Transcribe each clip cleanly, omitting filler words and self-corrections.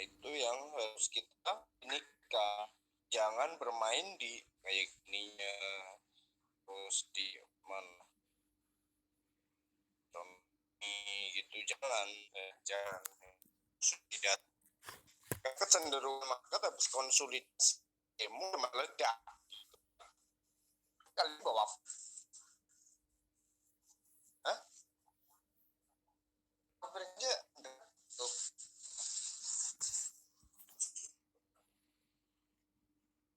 itu yang harus kita nikah. Jangan bermain di kayak gininya, terus di mana gitu, jangan tidak kecenderungan masyarakat habis konsolidasi demo meledak gitu. Kalian bawa kerja tuh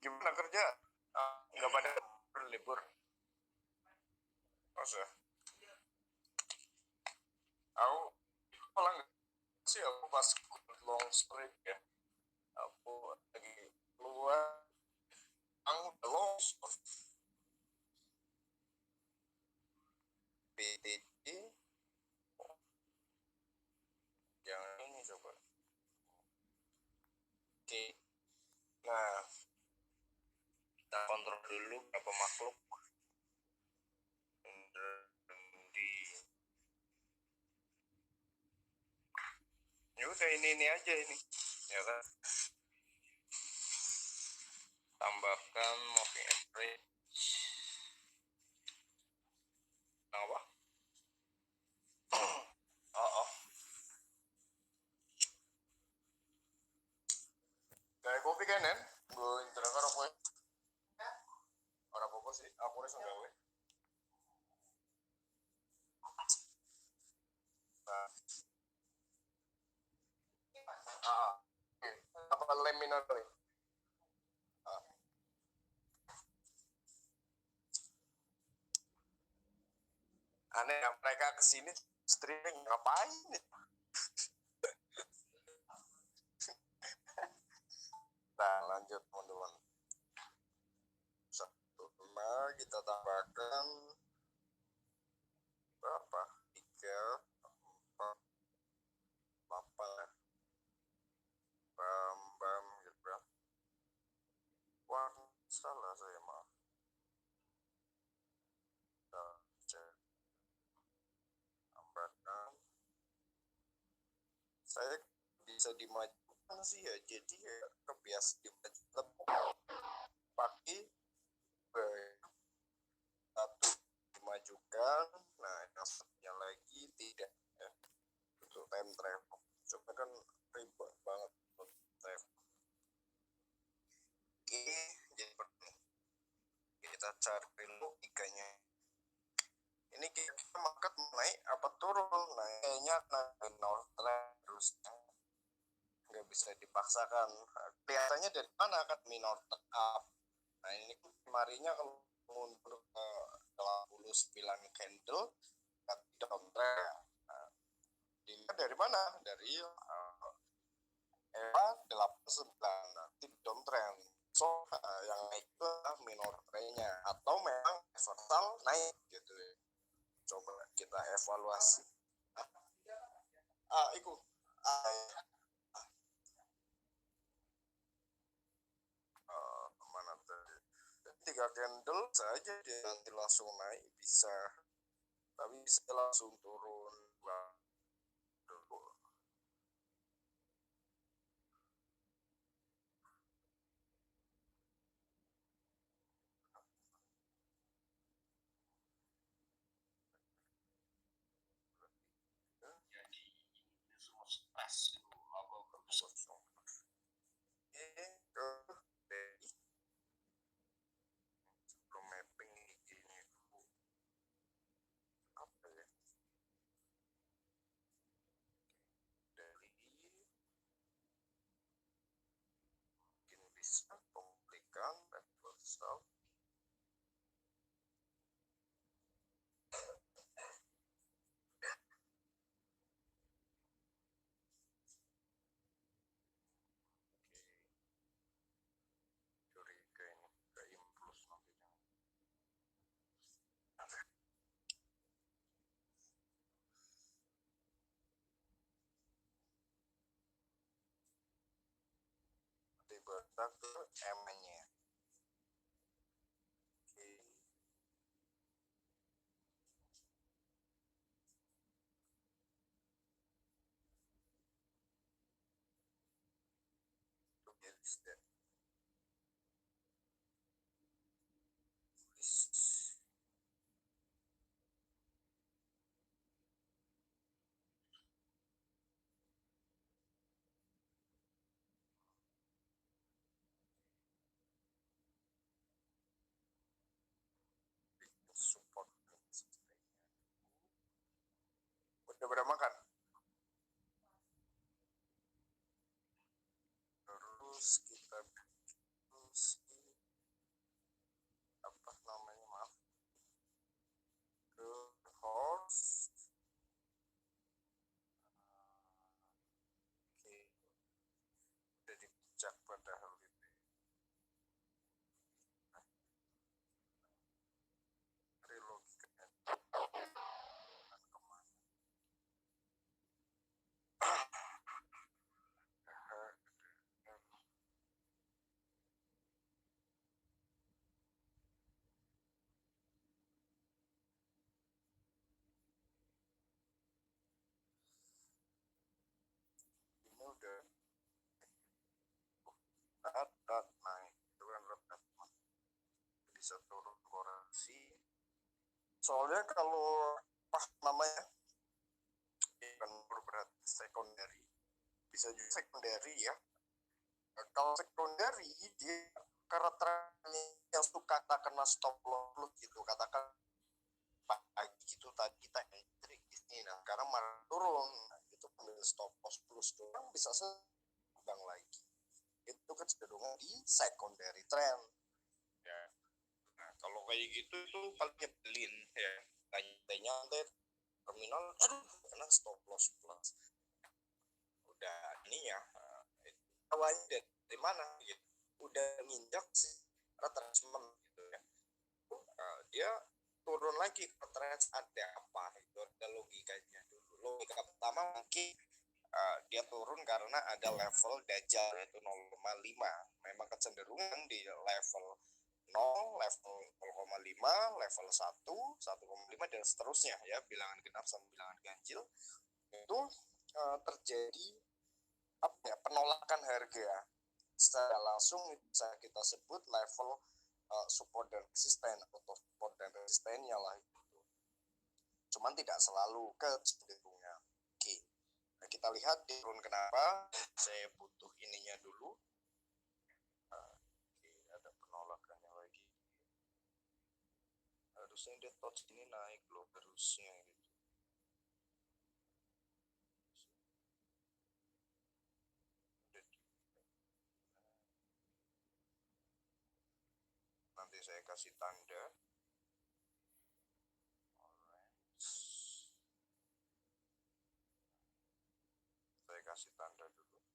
gimana kerja nggak pada berlibur masa aku malah nggak sih, aku pas long strip ya, aku lagi keluar aku long strip PTJ yang ini coba. Oke, nah kita kontrol dulu berapa makhluk di ya udah ini aja ini ya kan, tambahkan moving average apa oh kayak kopi kan gue interaksi karo kowe ora apa sih aku wis nggawe apa lem minor nih aneh ya, mereka kesini streaming ngapain nih? Nah lanjut teman-teman, satu kita tambahkan berapa 3 4 8 bam gitu ya. Wah salah saya maaf, cek tambahkan saya bisa dimajukan sih ya, jadi ya kebiasaan dimajukan pakai satu dimajukan, nah yang satunya lagi tidak ya, untuk time travel coba kan ribet banget untuk travel. Oke, jadi kita cari logikanya ini, kita market naik apa turun, nah kayaknya north trend terusnya nggak bisa dipaksakan, kelihatannya dari mana kan minor up. Nah ini kemarinnya kalau mundur ke 89 candle downtrend, nah, dilihat dari mana, dari EVA 89 nanti downtrend, so yang naik itu minor trendnya atau memang reversal naik gitu ya. Coba kita evaluasi ikut mana tadi 3 candle saja dia nanti langsung naik bisa, tapi bisa langsung turun. Jadi ini semua stres apa kosong dari sebelum mapping ini apa ya, dari mungkin bisa publikan reversal curiga ini ke impuls nanti tiba-tiba ke M-nya. is that? Is support udah berapa kan? Terus kita terus apa namanya, maaf, ke horse. Oke, udah dipijak padahal gitu. Dari logikanya kemana? Ini udah naik itu kan retak, bisa turun koreksi. Soalnya kalau namanya kan berarti secondary, bisa juga secondary ya. Kalau secondary dia karakternya yang suka kena stop loss gitu, katakan pagi gitu tadi kita entry di sini, nah sekarang malah turun, nah, itu ambil stop loss plus doang bisa seimbang lagi. Itu kecenderungan di secondary trend ya. Nah kalau kayak gitu itu paling nyebelin ya, tanya terminal aduh kena stop loss plus, udah ini ya, awalnya dari mana gitu, udah nginjak si retracement gitu ya. Dia turun lagi ke trend, ada apa itu, ada logikanya dulu. Logika pertama mungkin dia turun karena ada level dajal yaitu 0,5, memang kecenderungan di level 0, level 0,5, level 1, 1,5 dan seterusnya ya, bilangan genap sama bilangan ganjil itu terjadi apa ya, penolakan harga secara langsung bisa kita sebut level support dan resisten atau support dan resistennya lah itu. Cuman tidak selalu kecenderungan. Oke. Nah, kita lihat di turun kenapa. Saya butuh ininya dulu. Oke, ada penolakannya lagi. Harusnya dia touch ini naik loh, harusnya gitu. Nanti saya kasih tanda. Saya kasih tanda dulu.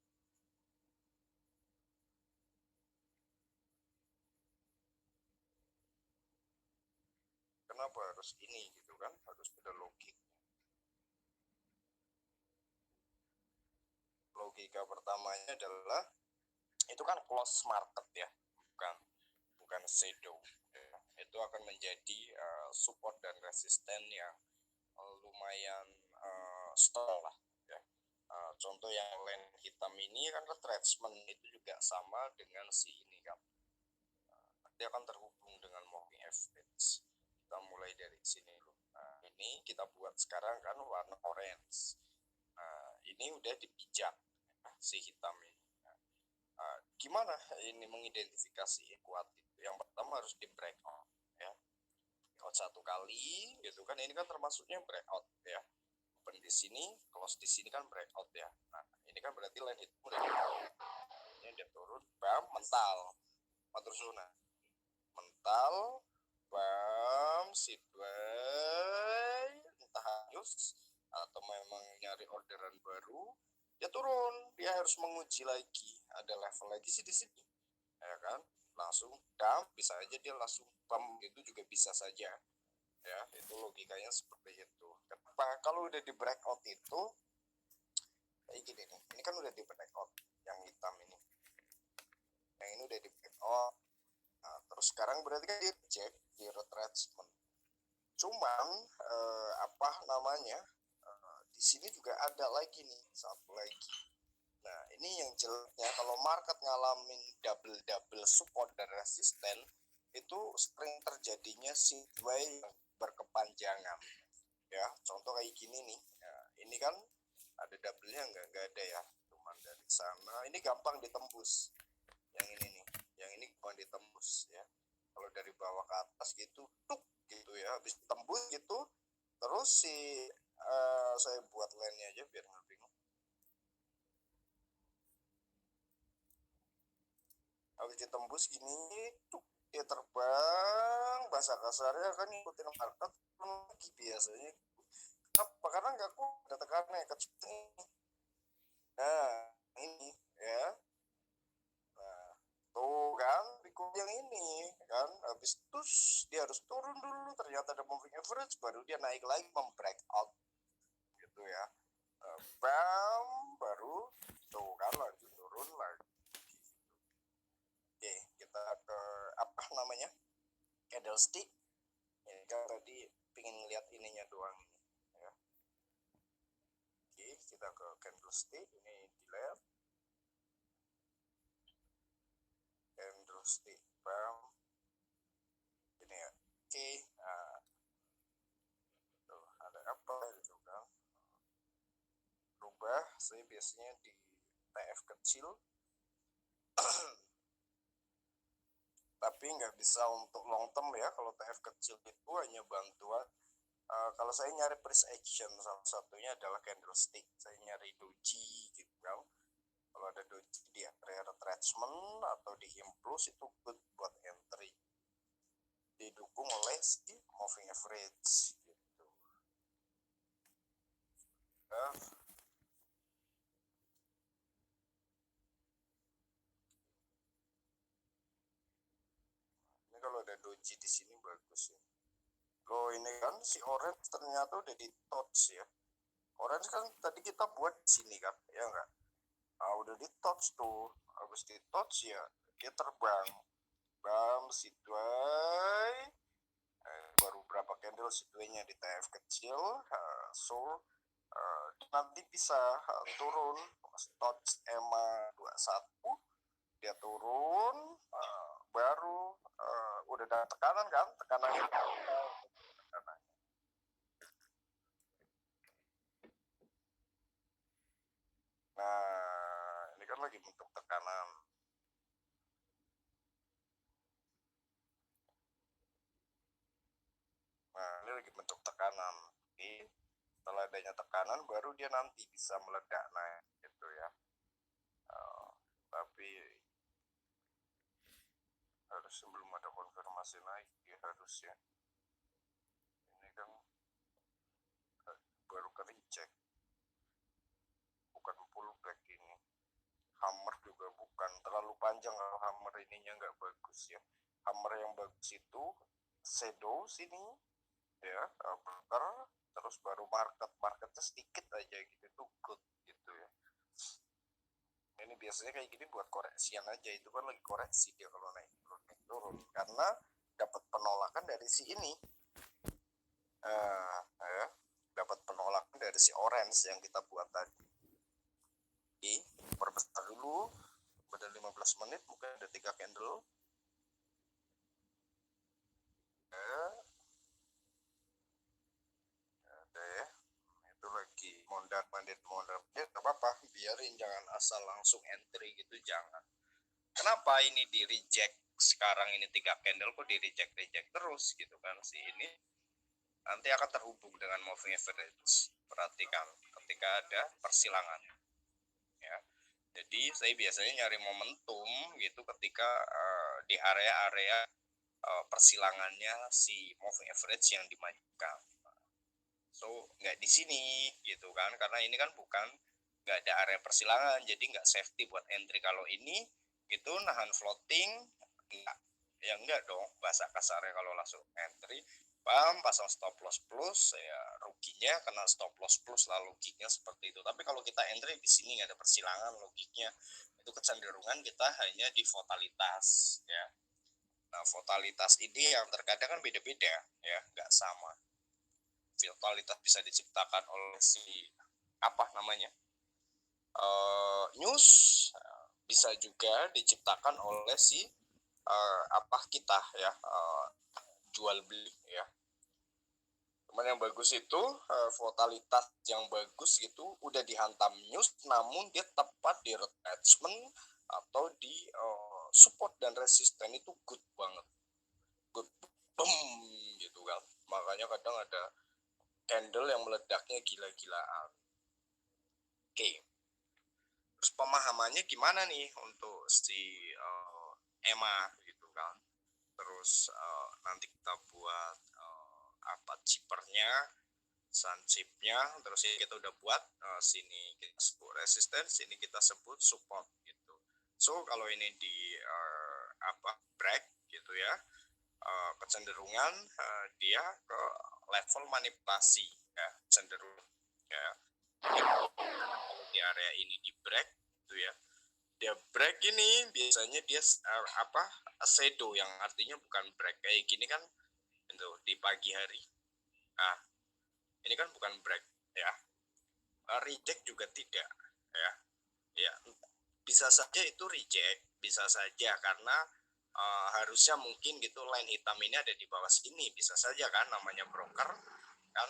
Kenapa harus ini gitu kan? Harus ada logik. Logika pertamanya adalah itu kan close market ya, bukan shadow ya. Itu akan menjadi support dan resisten yang lumayan strong lah ya. Contoh yang line hitam ini kan retracement itu juga sama dengan si ini kan, dia akan terhubung dengan moving average. Kita mulai dari sini dulu. Ini kita buat sekarang kan warna orange. Ini udah dipijak si hitam ini. Gimana ini mengidentifikasi kuat itu? Yang pertama harus di breakout ya. Breakout satu kali gitu kan, ini kan termasuknya breakout ya. Open di sini, close di sini kan breakout ya. Nah, ini kan berarti line itu udah ini dia turun, bam, mental. Matur suwun. Mental, bam, sideway, entah hanyus atau memang nyari orderan baru, dia turun, dia harus menguji lagi, ada level lagi sih di sini, ya kan? Langsung dump, bisa aja dia langsung bam, itu juga bisa saja, ya. Itu logikanya seperti itu. Kenapa? Kalau udah di breakout itu kayak gini nih, ini kan udah di breakout yang hitam ini, yang ini udah di breakout. Nah, terus sekarang berarti kan dia cek di retracement. Cuman apa namanya, di sini juga ada lagi nih satu lagi Nah, ini yang jeleknya kalau market ngalamin double support dan resisten, itu sering terjadinya sideways yang berkepanjangan. Ya, contoh kayak gini nih. Ya, ini kan ada double-nya nggak ada ya. Cuman dari sana, ini gampang ditembus. Yang ini nih, yang ini gampang ditembus ya. Kalau dari bawah ke atas gitu, tuk gitu ya, habis tembus gitu, terus saya buat line-nya aja biar nggak bingung. Habis ditembus gini, tuk, dia terbang, bahasa kasarnya kan ngikutin market lagi biasanya. Kenapa? Karena nggak kuat, ada tekanannya kecil. Nah, ini ya. Nah, tuh kan, pikul yang ini kan, habis terus dia harus turun dulu, ternyata ada moving average, baru dia naik lagi break out gitu ya. Bam, baru tuh kan lanjut turun lagi. Oke, kita ke apa namanya? Candlestick. Ini kan tadi pingin lihat ininya doang ini ya. Oke, kita ke candlestick, ini dilihat candlestick bam ini ya. Oke, nah, tuh ada apa gitu kan, berubah. Saya biasanya di TF kecil tapi nggak bisa untuk long term ya. Kalau TF kecil itu hanya bantuan. Kalau saya nyari price action, salah satunya adalah candlestick. Saya nyari doji gitu kan. Kalau ada doji di area retracement atau di impuls, itu good buat entry. Didukung oleh si moving average gitu. Ini kalau ada doji di sini bagus ya. Loh, ini kan si orange ternyata udah di touch ya. Orange kan tadi kita buat di sini kan, ya enggak? Ah, udah di touch tuh. Habis di touch ya, dia terbang. Bam, sideway. Baru berapa candle sideway-nya di TF kecil. So, nanti bisa turun. Touch EMA 21. Dia turun. Baru udah ada tekanan kan? Tekanannya tekanan. Nah, ini kan lagi bentuk tekanan. Nah, ini lagi bentuk tekanan. Jadi, setelah adanya tekanan, baru dia nanti bisa meledak naik gitu ya. Tapi harus sebelum ada konfirmasi naik ya harus ya. Ini kan baru ke reject, bukan pullback ini. Hammer juga bukan, terlalu panjang kalau hammer ininya nggak bagus ya. Hammer yang bagus itu shadow sini ya, breaker, terus baru marketnya sedikit aja gitu, itu good gitu ya. Ini biasanya kayak gini buat koreksian aja, itu kan lagi koreksi dia kalau naik turun karena dapat penolakan dari si ini. Ya, dapat penolakan dari si orange yang kita buat tadi. Oke, perbesar dulu pada 15 menit, mungkin ada 3 candle. Ada ya, itu lagi mondar mandir gak apa-apa, biarin, jangan asal langsung entry gitu, jangan. Kenapa ini di reject sekarang, ini 3 candle kok di reject terus gitu kan. Si ini nanti akan terhubung dengan moving average. Perhatikan ketika ada persilangan ya. Jadi saya biasanya nyari momentum gitu ketika di area-area persilangannya si moving average yang dimajukan. So nggak di sini gitu kan, karena ini kan bukan, nggak ada area persilangan, jadi nggak safety buat entry. Kalau ini itu nahan floating, enggak ya, enggak dong bahasa kasarnya. Kalau langsung entry bam, pasang stop loss plus ya, ruginya kena stop loss plus lah, logiknya seperti itu. Tapi kalau kita entry di sini nggak ada persilangan, logiknya itu kecenderungan kita hanya di volatility ya. Nah, volatilitas ini yang terkadang kan beda-beda ya, nggak sama. Volatilitas bisa diciptakan oleh si apa namanya, news bisa juga diciptakan oleh si kita ya, jual beli ya. Cuman yang bagus itu votalitas yang bagus itu udah dihantam news, namun dia tepat di retrenchment atau di support dan resisten itu good banget, good boom gitu kan. Makanya kadang ada candle yang meledaknya gila-gilaan. Oke, terus pemahamannya gimana nih untuk si EMA gitu kan. Terus nanti kita buat chippernya, sun chipnya, terus ini kita udah buat sini kita sebut resisten, sini kita sebut support gitu. So kalau ini di break gitu ya, kecenderungan dia ke level manipulasi ya, cenderung ya. Kalau di area ini di break gitu ya, dia break ini biasanya dia shadow, yang artinya bukan break kayak gini kan itu di pagi hari. Nah ini kan bukan break ya, reject juga tidak ya, ya bisa saja itu reject, bisa saja karena harusnya mungkin gitu line hitam ini ada di bawah sini, bisa saja kan, namanya broker kan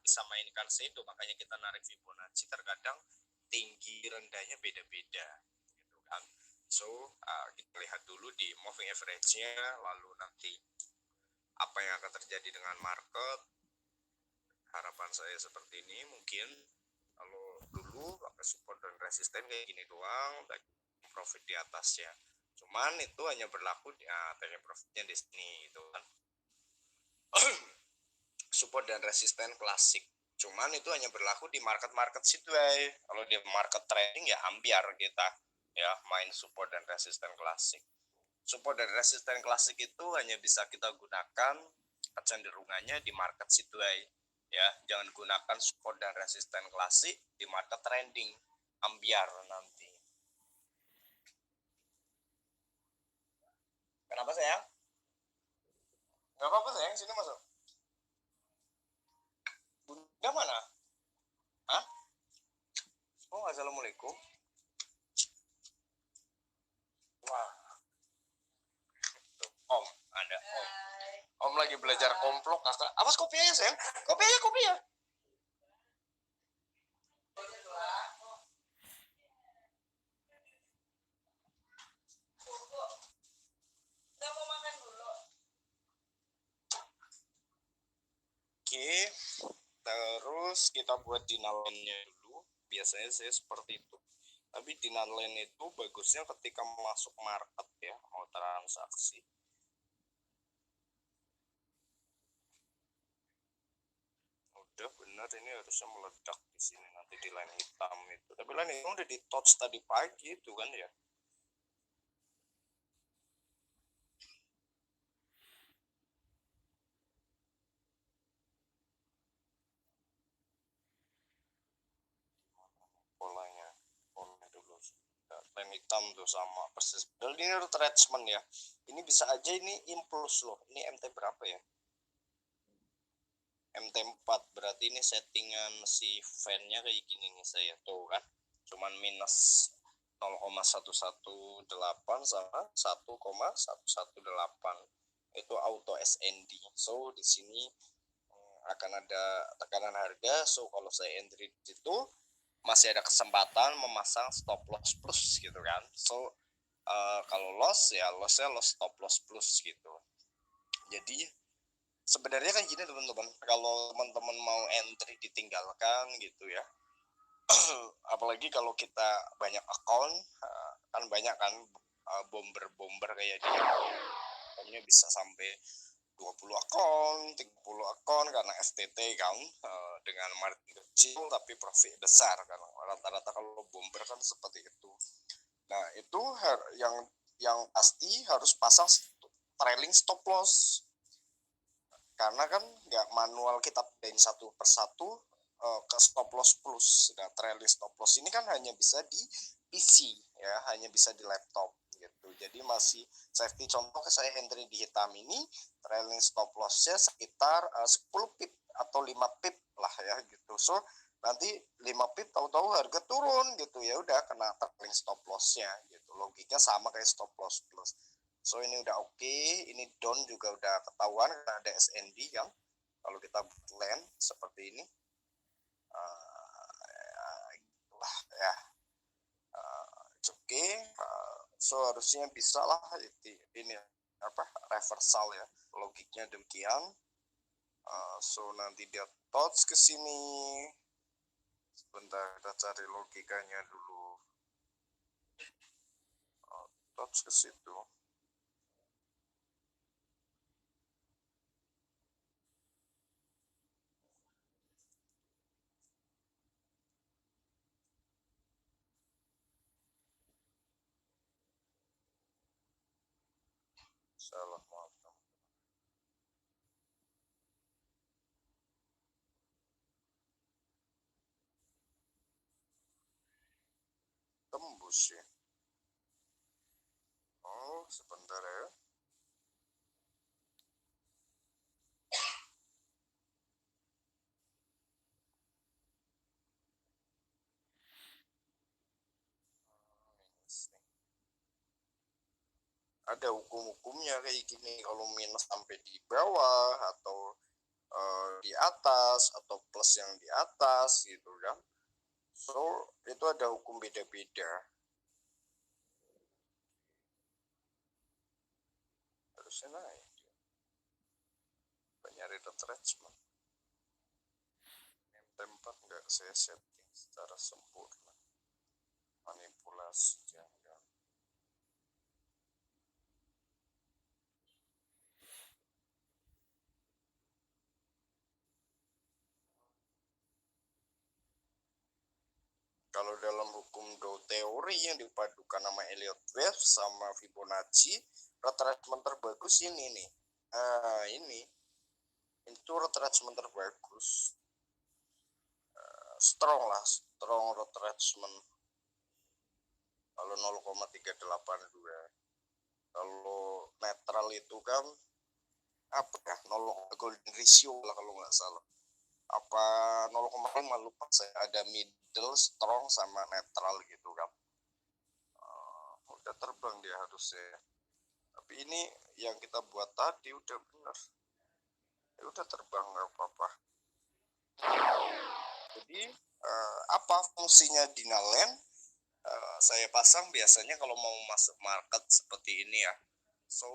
bisa mainkan shadow, makanya kita narik Fibonacci terkadang tinggi rendahnya beda-beda gitu kan. So kita lihat dulu di moving average-nya, lalu nanti apa yang akan terjadi dengan market. Harapan saya seperti ini, mungkin kalau dulu pakai support dan resisten kayak gini doang, profit di atasnya. Cuman itu hanya berlaku di take profitnya di sini itu kan. Support dan resisten klasik. Cuman itu hanya berlaku di market-market sideways. Kalau di market trading ya ambiar kita ya main support dan resisten klasik. Support dan resisten klasik itu hanya bisa kita gunakan kecenderungannya di market sideways ya. Jangan gunakan support dan resisten klasik di market trending, ambiar nanti. Kenapa sayang? Gak apa-apa sayang, sini masuk. Bunda mana? Hah? Oh, assalamualaikum. Wah, om, ada om. Om lagi belajar komplok kakak. Awas kopi aja sayang. Kopi aja, kopi ya. Oke, terus kita buat dinalennya dulu. Biasanya saya seperti itu. Tapi dinalen itu bagusnya ketika masuk market ya, mau transaksi. Udah benar, ini harusnya meledak di sini nanti di line hitam itu. Tapi line hitam udah di touch tadi pagi itu kan ya. Polanya dulu, line hitam tuh sama persis. Dan ini retracement ya. Ini bisa aja ini impuls loh. Ini MT berapa ya? MT4, berarti ini settingan si fan-nya kayak gini nih saya tuh kan. Cuman minus 0,118 sama 1,118 itu auto SND. So di sini akan ada tekanan harga. So kalau saya entry di situ masih ada kesempatan memasang stop loss plus gitu kan. So kalau loss ya lossnya loss stop loss plus gitu. Jadi sebenarnya kan gini teman-teman, kalau teman-teman mau entry ditinggalkan gitu ya. Apalagi kalau kita banyak account, kan banyak kan bomber kayak dia, akunnya bisa sampai 20 akun, 30 akun karena FTT kan, dengan margin kecil tapi profit besar kan. Rata-rata kalau bomber kan seperti itu. Nah, itu yang pasti harus pasang trailing stop loss. Karena kan nggak manual kita pindahin satu persatu ke stop loss plus. Nah, trailing stop loss ini kan hanya bisa di PC ya, hanya bisa di laptop gitu. Jadi masih safety. Contoh saya entry di hitam ini, trailing stop lossnya sekitar 10 pip atau 5 pip lah ya gitu. So nanti 5 pip tahu-tahu harga turun gitu, ya udah kena trailing stop loss-nya gitu. Logiknya sama kayak stop loss plus. So ini udah oke, ini down juga udah ketahuan karena ada SND kan. Kalau kita land seperti ini, gitulah ya. Oke, so harusnya bisa lah ini apa reversal ya, logiknya demikian. So nanti dia touch ke sini. Sebentar kita cari logikanya dulu. Touch ke situ. Salah, maaf. Tembus ya. Oh, sebentar ya. Ada hukum-hukumnya kayak gini, kalau minus sampai di bawah atau di atas atau plus yang di atas gitu kan. So itu ada hukum beda-beda. Harusnya naik. Nyari retracement. Tempat nggak saya setting secara sempurna. Manipulasi jangan. Kalau dalam hukum Dow teori yang dipadukan nama Elliott Wave sama Fibonacci, retracement terbagus ini nih. Ini itu retracement terbagus. Strong lah, strong retracement. Kalau 0,382. Kalau netral itu kan apa ya, 0 golden ratio lah kalau nggak salah. Apa 0,5 lupa saya, ada middle, strong sama netral gitu kan. Udah terbang dia harusnya. Tapi ini yang kita buat tadi udah benar. Ya udah terbang nggak apa-apa. Jadi apa fungsinya Dinalen? Saya pasang biasanya kalau mau masuk market seperti ini ya. So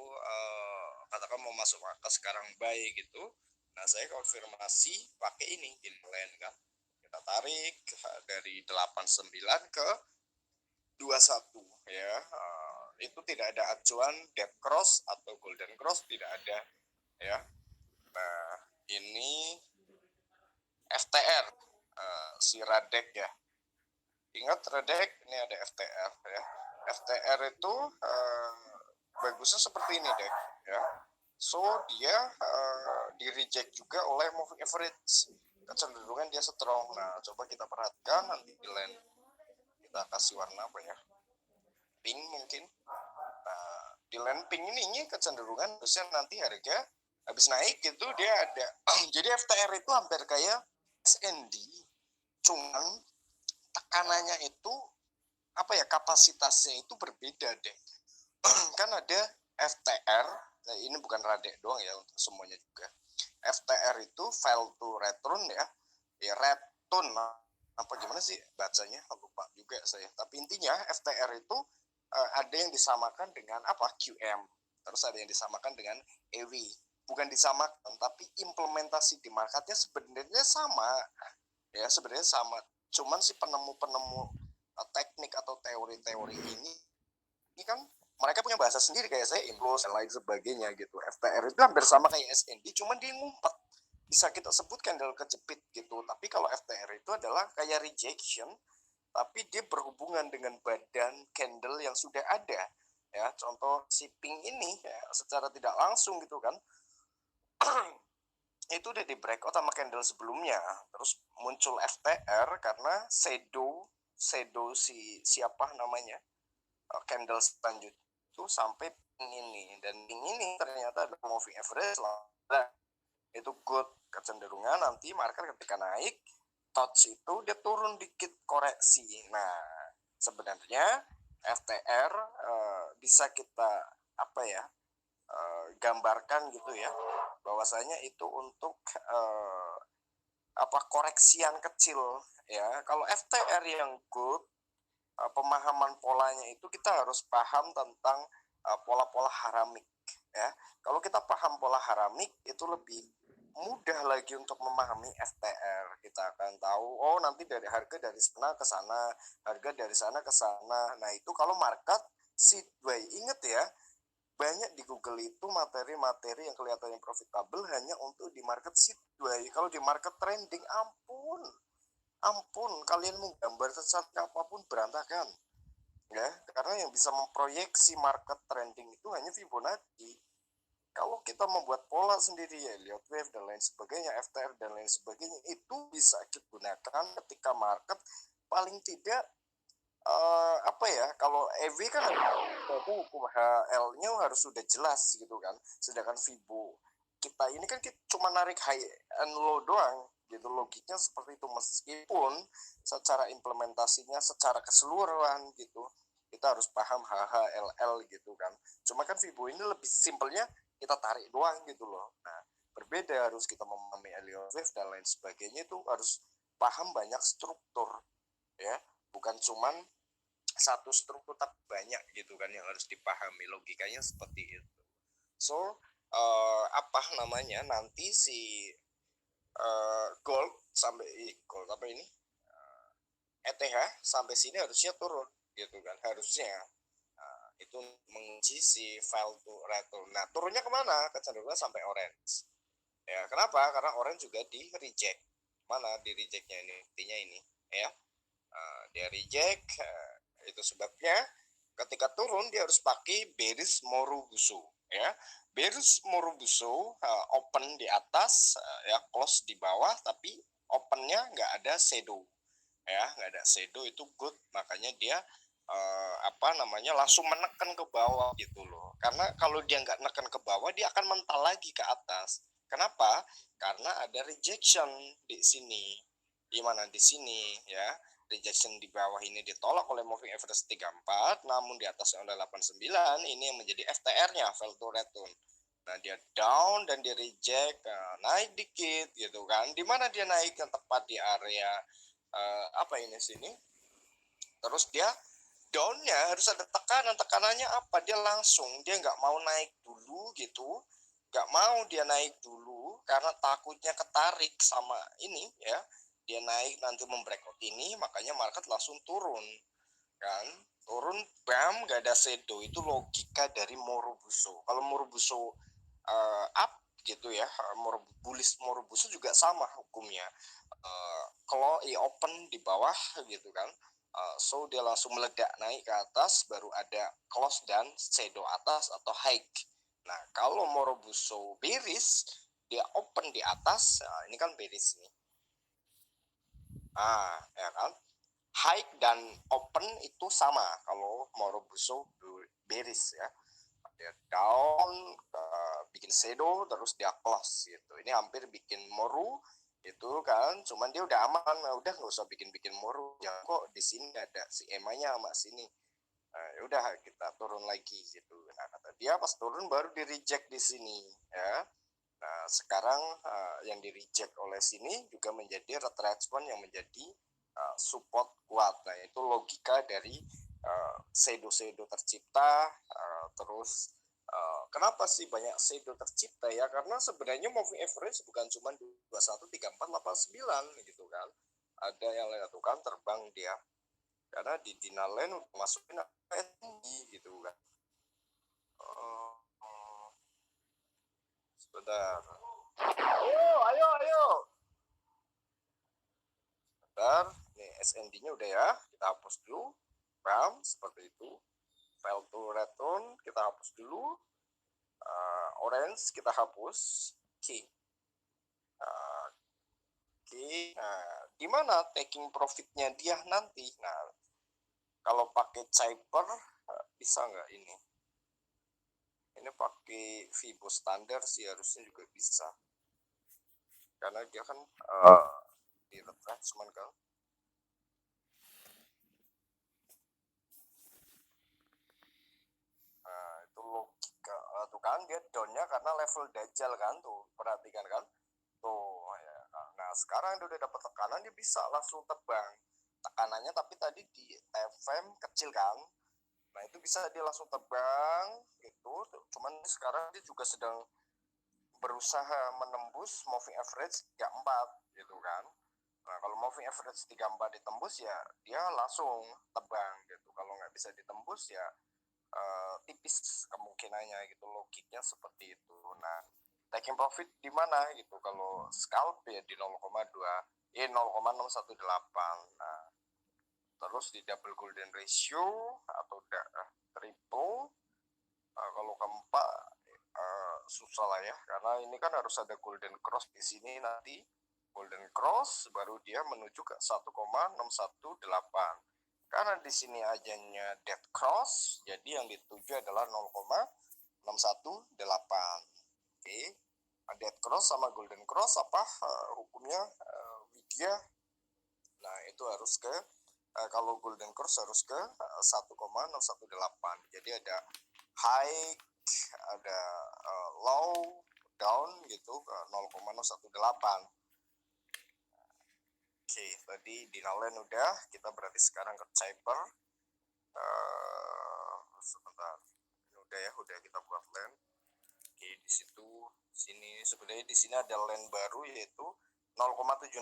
katakan mau masuk market sekarang buy gitu. Nah saya konfirmasi pakai ini Dinalen kan. Kita tarik dari 89 ke 21 ya. Itu tidak ada acuan dead cross atau golden cross, tidak ada ya. Nah ini FTR si Radek ya. Ingat Radek, ini ada FTR ya. FTR itu bagusnya seperti ini deh ya. So dia di reject juga oleh moving average. Kecenderungan dia strong. Nah coba kita perhatikan nanti di line. Kita kasih warna apa ya? Pink mungkin. Nah di line pink ini kecenderungan harusnya nanti harga habis naik gitu dia ada. Jadi FTR itu hampir kayak SND. Cuman tekanannya itu apa ya, kapasitasnya itu berbeda deh. Kan ada FTR, nah ini bukan Radek doang ya, untuk semuanya juga. FTR itu fail to return ya, ya return apa gimana sih bacanya, lupa juga saya. Tapi intinya FTR itu ada yang disamakan dengan apa, QM, terus ada yang disamakan dengan EW. Bukan disamakan, tapi implementasi di marketnya sebenarnya sama ya, sebenarnya sama. Cuman si penemu-penemu teknik atau teori-teori ini kan mereka punya bahasa sendiri, kayak saya impuls dan lain sebagainya gitu. FTR itu hampir sama kayak SND, cuman dia ngumpet, bisa kita sebut candle kejepit gitu. Tapi kalau FTR itu adalah kayak rejection, tapi dia berhubungan dengan badan candle yang sudah ada ya. Contoh si pink ini ya, secara tidak langsung gitu kan itu udah di breakout sama candle sebelumnya, terus muncul FTR karena shadow si siapa namanya candle selanjutnya itu sampai ping ini, dan ping ini ternyata ada moving average lah. Itu good kecenderungan nanti market ketika naik touch itu dia turun dikit koreksi. Nah, sebenarnya FTR bisa kita apa ya gambarkan gitu ya, bahwasanya itu untuk koreksian kecil ya. Kalau FTR yang good, pemahaman polanya itu kita harus paham tentang pola-pola haramik ya. Kalau kita paham pola haramik itu lebih mudah lagi untuk memahami FTR. Kita akan tahu nanti dari harga dari sana ke sana, harga dari sana ke sana. Nah, itu kalau market sideways. Ingat ya, banyak di Google itu materi-materi yang kelihatannya profitable hanya untuk di market sideways. Kalau di market trending, ampun, kalian mau gambar secantik apapun berantakan ya, karena yang bisa memproyeksi market trending itu hanya Fibonacci. Kalau kita membuat pola sendiri ya, Elliott Wave dan lain sebagainya, FTR dan lain sebagainya, itu bisa kita gunakan ketika market paling tidak kalau EV kan hukum HL-nya harus sudah jelas gitu kan, sedangkan Fibo kita ini kan cuma narik high and low doang gitu, logiknya seperti itu, meskipun secara implementasinya secara keseluruhan gitu kita harus paham HHLL gitu kan. Cuma kan Fibo ini lebih simpelnya kita tarik doang gitu loh. Nah, berbeda harus kita memahami Elliott Wave dan lain sebagainya, itu harus paham banyak struktur ya, bukan cuman satu struktur tapi banyak gitu kan yang harus dipahami, logikanya seperti itu. So nanti si gold apa ini ETH sampai sini harusnya turun gitu kan, harusnya itu mengunci si file to return. Nah, turunnya kemana? Kecenderungan sampai orange ya. Kenapa? Karena orange juga di reject. Mana di rejectnya ini, intinya ini ya, dia reject. Itu sebabnya ketika turun dia harus pakai bearish Morubuso ya. Bearish Morubuso open di atas ya, close di bawah, tapi opennya nggak ada shadow ya, nggak ada shadow, itu good. Makanya dia langsung menekan ke bawah gitu loh. Karena kalau dia nggak menekan ke bawah, dia akan mental lagi ke atas. Kenapa? Karena ada rejection di sini. Di mana? Di sini ya. Rejection di bawah ini ditolak oleh moving average 34, namun di atasnya udah 89. Ini yang menjadi FTR-nya, fail to return. Nah, dia down dan dia reject, naik dikit gitu kan. Di mana dia naik yang tepat di area sini. Terus dia downnya harus ada tekanannya apa, dia nggak mau naik dulu gitu, nggak mau dia naik dulu karena takutnya ketarik sama ini ya, dia naik nanti membreakout ini, makanya market langsung turun kan, turun bam, nggak ada shadow. Itu logika dari Morubuso. Kalau Morubuso up gitu ya, bullish Morubuso juga sama hukumnya. Kalau open di bawah gitu kan, so dia langsung meledak naik ke atas, baru ada close dan shadow atas atau high. Nah, kalau Morubuso bearish, dia open di atas, ini kan bearish nih, ya kan, high dan open itu sama kalau Morubuso bearish ya. Dia down, bikin shadow, terus dia close gitu. Ini hampir bikin moru itu kan, cuman dia udah aman, udah nggak usah bikin moru ya, kok di sini ada si EMA-nya sama sini. Ya udah kita turun lagi gitu. Nah, kata dia pas turun baru di reject di sini ya. Nah, sekarang yang di reject oleh sini juga menjadi retracement yang menjadi support kuat. Nah, itu logika dari shadow tercipta. Terus kenapa sih banyak shadow tercipta ya? Karena sebenarnya moving average bukan cuma 21, 34, 89 gitu kan. Ada yang lain tuh kan terbang dia. Karena di Dinal Line masukin tinggi gitu kan. Sebentar. Ayo. Sebentar. Nih SND-nya udah ya. Kita hapus dulu. Bam, seperti itu. Fail to return kita hapus dulu. Orange kita hapus. Oke. Nah, gimana taking profitnya dia nanti? Nah, kalau pakai Cyper bisa nggak ini? Ini pakai Fibo standar sih harusnya juga bisa. Karena dia kan di retracement kan. Nah, itu logika tuh kan, dia downnya karena level dajal kan, tuh perhatikan kan tuh ya. Nah sekarang dia udah dapat tekanan, dia bisa langsung terbang tekanannya, tapi tadi di FM kecil kan. Nah itu bisa dia langsung terbang gitu. Cuman sekarang dia juga sedang berusaha menembus moving average 34 gitu kan. Nah kalau moving average 34 ditembus ya dia langsung terbang gitu. Kalau nggak bisa ditembus ya tipis kemungkinannya gitu, logiknya seperti itu. Nah taking profit di mana gitu, kalau scalp ya di 0,2 0,618. Nah terus di double golden ratio atau triple, kalau keempat susah lah ya, karena ini kan harus ada golden cross di sini nanti. Golden cross baru dia menuju ke 1,618. Karena di sini ajanya dead cross, jadi yang dituju adalah 0,618. Oke. Dead cross sama golden cross apa hukumnya Widya? Nah, itu harus ke kalau golden cross harus ke 1,618. Jadi ada high, ada low, down gitu ke 0,618. Oke, tadi Dinaland udah, kita berarti sekarang ke Cyber. Sebentar, ini udah kita buat land. Oke, di situ sini sebenarnya di sini ada land baru yaitu 0,764.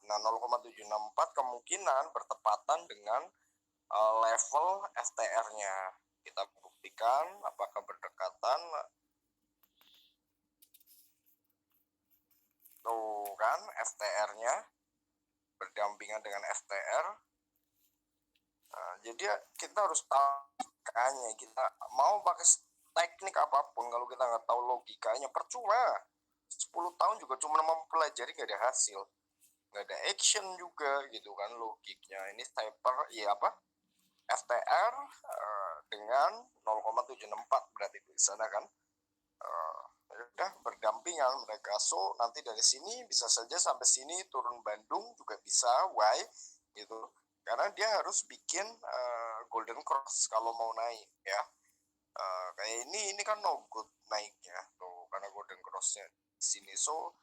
Nah, 0,764 kemungkinan bertepatan dengan level FTR-nya. Kita buktikan apakah berdekatan. Tuh kan FTR-nya berdampingan dengan FTR. Nah, jadi kita harus tahu logikanya. Kita mau pakai teknik apapun kalau kita nggak tahu logikanya percuma. 10 tahun juga cuma mempelajari, nggak ada hasil, nggak ada action juga gitu kan logiknya. Ini taper ya apa FTR dengan 0,764 berarti di sana kan udah berdampingan mereka. So nanti dari sini bisa saja sampai sini turun Bandung juga bisa. Why gitu, karena dia harus bikin golden cross kalau mau naik ya. Kayak ini kan no good naiknya tuh karena golden crossnya di sini. So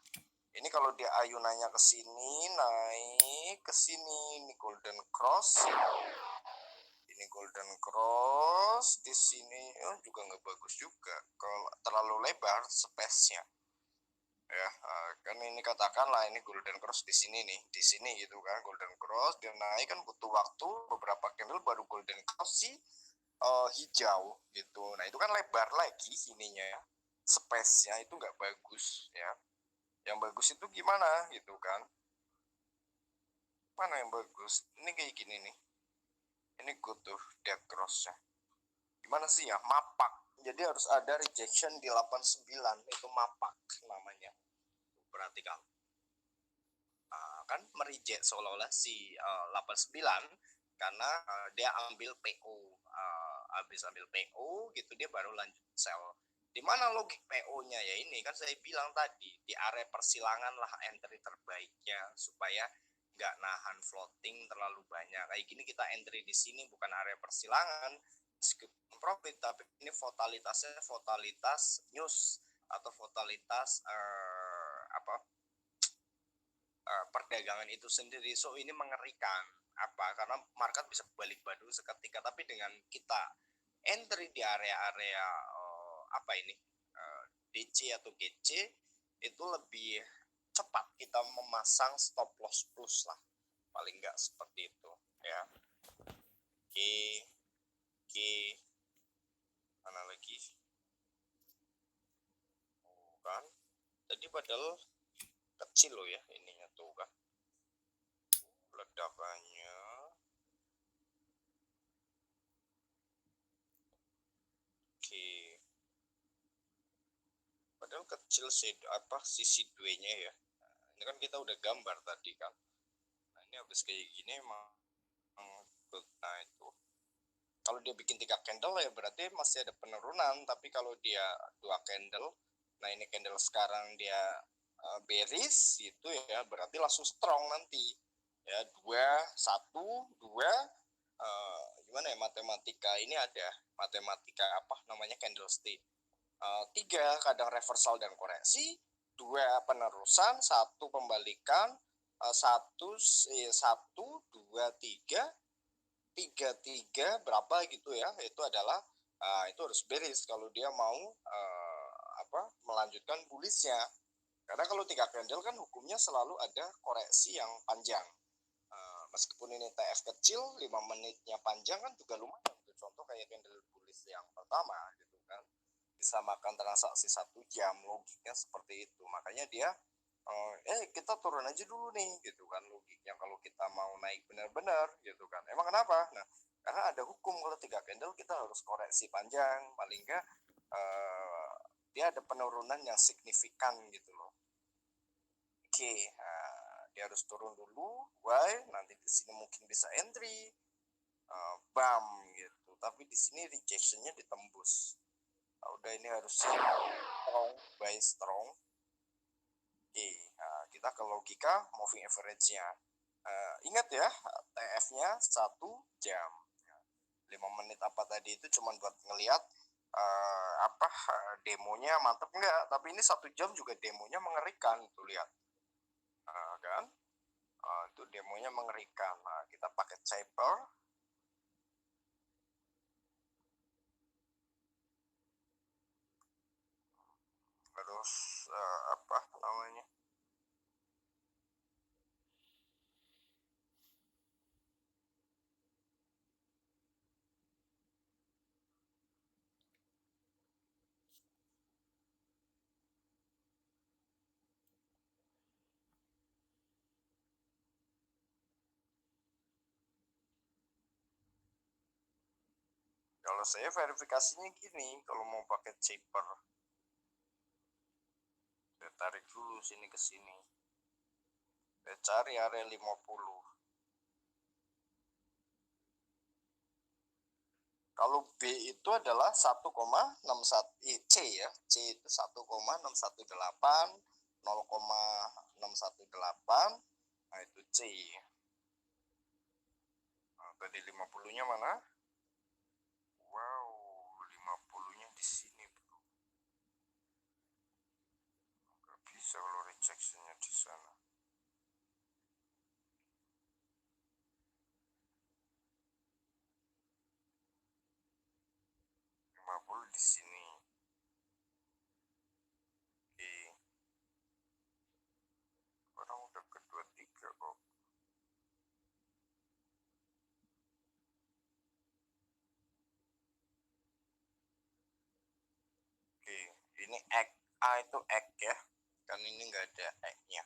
ini kalau dia ayunannya ke sini, naik ke sini, ini golden cross. Ini golden cross di sini juga nggak bagus juga kalau terlalu lebar space-nya. Ya, kan ini katakanlah ini golden cross di sini nih, di sini gitu kan golden cross, dia naik kan butuh waktu beberapa candle baru golden cross sih hijau gitu. Nah itu kan lebar lagi ininya ya, space-nya itu nggak bagus ya. Yang bagus itu gimana gitu kan? Mana yang bagus? Ini kayak gini nih. Ini good tuh dead cross-nya. Gimana sih ya? Mapak. Jadi harus ada rejection di 89, itu mapak namanya. Perhatikan. Kan mereject seolah-olah si 89 karena dia ambil PO. Habis ambil PO gitu dia baru lanjut sell. Di mana logik PO-nya ya? Ini kan saya bilang tadi di area persilangan lah entry terbaiknya supaya nggak nahan floating terlalu banyak. Kayak gini kita entry di sini bukan area persilangan meskipun profit, tapi ini volatilitatas news atau volatilitatas perdagangan itu sendiri. So ini mengerikan karena market bisa balik badu seketika, tapi dengan kita entry di area-area DC atau GC itu lebih cepat kita memasang stop loss plus lah, paling nggak seperti itu ya. Oke, mana lagi kan tadi padahal kecil loh ya ininya tuh kan ledakannya. Oke, padahal kecil sisi 2-nya ya. Nah, ini kan kita udah gambar tadi kan. Nah ini habis kayak gini emang good. Nah itu kalau dia bikin 3 candle ya berarti masih ada penurunan, tapi kalau dia 2 candle, nah ini candle sekarang dia bearish gitu ya, berarti langsung strong nanti ya. 2 1 2 gimana ya, matematika ini ada matematika apa namanya, candlestick. 3 kadang reversal dan koreksi, 2 penerusan, 1 pembalikan, 1 1 2 3 berapa gitu ya, itu adalah itu harus bearish kalau dia mau melanjutkan bullishnya. Karena kalau 3 candle kan hukumnya selalu ada koreksi yang panjang. Meskipun ini TF kecil, 5 menitnya panjang kan juga lumayan. Contoh kayak candle bullish yang pertama gitu kan, bisa makan transaksi 1 jam, logiknya seperti itu. Makanya dia kita turun aja dulu nih gitu kan, logiknya kalau kita mau naik benar-benar gitu kan. Emang kenapa? Nah, karena ada hukum kalau 3 candle kita harus koreksi panjang, paling enggak dia ada penurunan yang signifikan gitu loh. Oke, dia harus turun dulu, why? Nanti di sini mungkin bisa entry, bam gitu. Tapi di sini rejectionnya ditembus. Udah, ini harus strong, buy strong. Oke, kita ke logika moving average-nya. Ingat ya, TF-nya 1 jam. 5 menit apa tadi itu cuma buat ngelihat demonya mantep enggak, tapi ini 1 jam juga demonya mengerikan tuh, lihat kan, itu demonya mengerikan. Kita pakai taper, terus apa namanya, kalau saya verifikasinya gini, kalau mau pakai taper, saya tarik dulu sini ke sini, saya cari area 50. Kalau B itu adalah 1,61 C ya, C itu 1,618, 0,618, nah itu C. Tadi 50-nya mana? Wow, 50-nya di sini bro. Gak bisa kalau rejectionnya di sana. 50 di sini. Oke. Orang udah ke 23 kok. Oke, ini egg. A itu egg ya. Kan ini nggak ada egg-nya.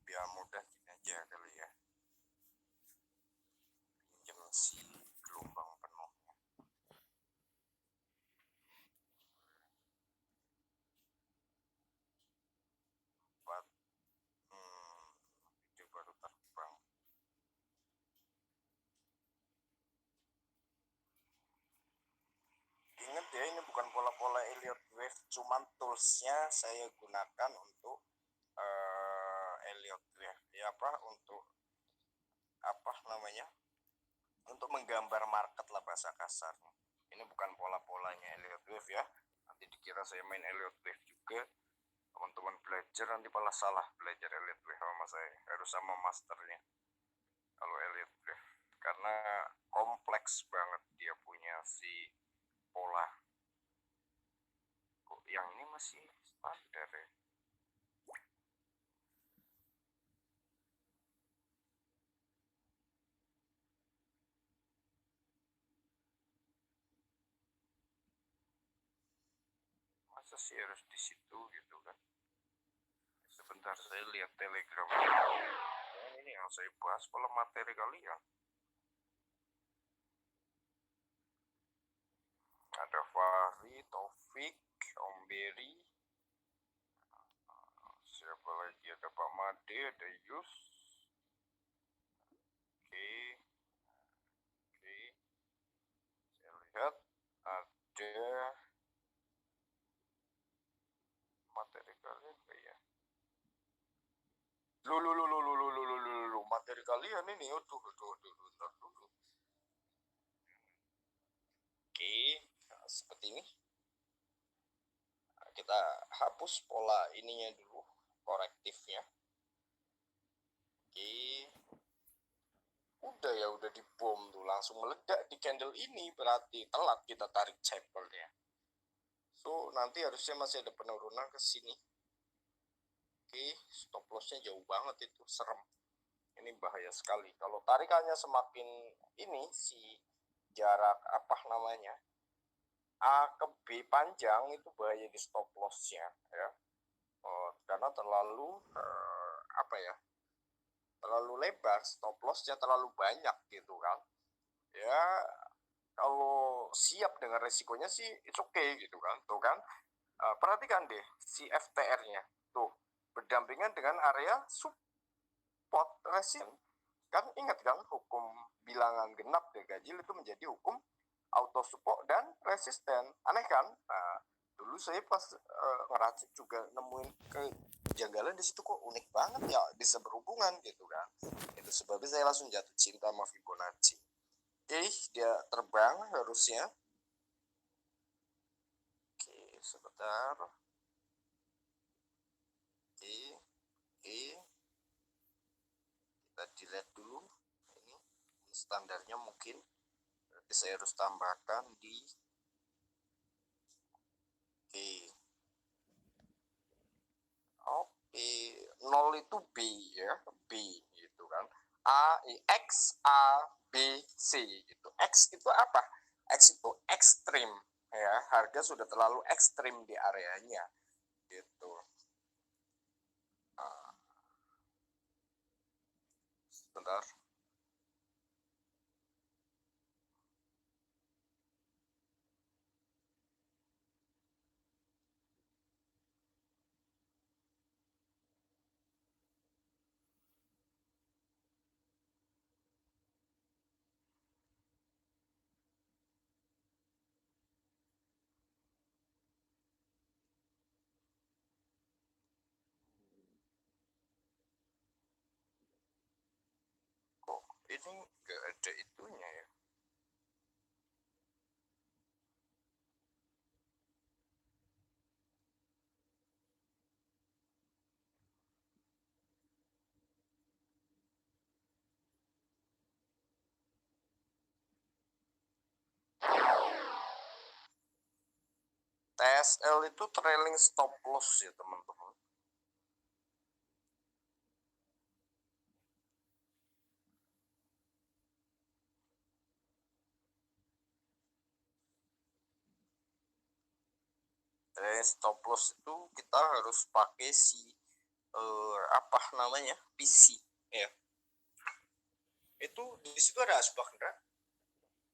Biar mudah gini aja kali ya. Pinjam si gelombang penuhnya. Buat video baru terbang. Ingat ya, ini bukan pola-pola Elliott Wave, cuman toolsnya saya gunakan untuk Elliott Wave ya, untuk apa namanya, untuk menggambar market lah bahasa kasarnya. Ini bukan pola-polanya Elliott Wave ya, nanti dikira saya main Elliott Wave juga. Teman-teman belajar nanti malah salah belajar Elliott Wave sama saya, harus sama masternya kalau Elliott Wave, karena kompleks banget dia punya si pola. Kok yang ini masih standar ya? Masa sih harus di situ gitu kan? Sebentar saya lihat telegram. Ini yang saya bahas pola materi kalian. Ada Fahri, Taufik, Om Beri, siapa lagi, ada Pak Made, ada Yus. Oke, saya lihat ada materi Lu, materi kalian ini, ntar dulu. Oke, nah, seperti ini. Nah, kita hapus pola ininya dulu, korektifnya. Oke. Udah dibom tuh, langsung meledak di candle ini, berarti telat kita tarik chapelnya. So, nanti harusnya masih ada penurunan ke sini. Oke, stop lossnya jauh banget itu, serem. Ini bahaya sekali. Kalau tarikannya semakin ini, si jarak apa namanya, A ke B panjang, itu bahaya di stop lossnya ya. Karena terlalu apa ya, terlalu lebar, stop lossnya terlalu banyak gitu kan ya. Kalau siap dengan resikonya sih it's okay gitu kan. Tuh kan, perhatikan deh si FTR-nya tuh berdampingan dengan area support resistance kan. Ingat kan hukum bilangan genap dan ganjil itu menjadi hukum auto support dan resisten. Aneh kan? Nah, dulu saya pas ngeracik juga nemuin kejanggalan di situ, kok unik banget ya bisa berhubungan gitu kan. Itu sebabnya saya langsung jatuh cinta sama Fibonacci. Oke, dia terbang harusnya. Oke, sebentar. Oke, kita delete dulu. Ini standarnya mungkin, berarti saya harus tambahkan di oke, 0 itu B ya, B gitu kan. X, A, B, C gitu. X itu apa? X itu ekstrim ya, harga sudah terlalu ekstrim di areanya gitu. Sebentar. Kok ini nggak ada itunya ya? TSL itu trailing stop loss ya teman-teman. Stop loss itu kita harus pakai si apa namanya, PC ya. Itu di situ ada asbak kan?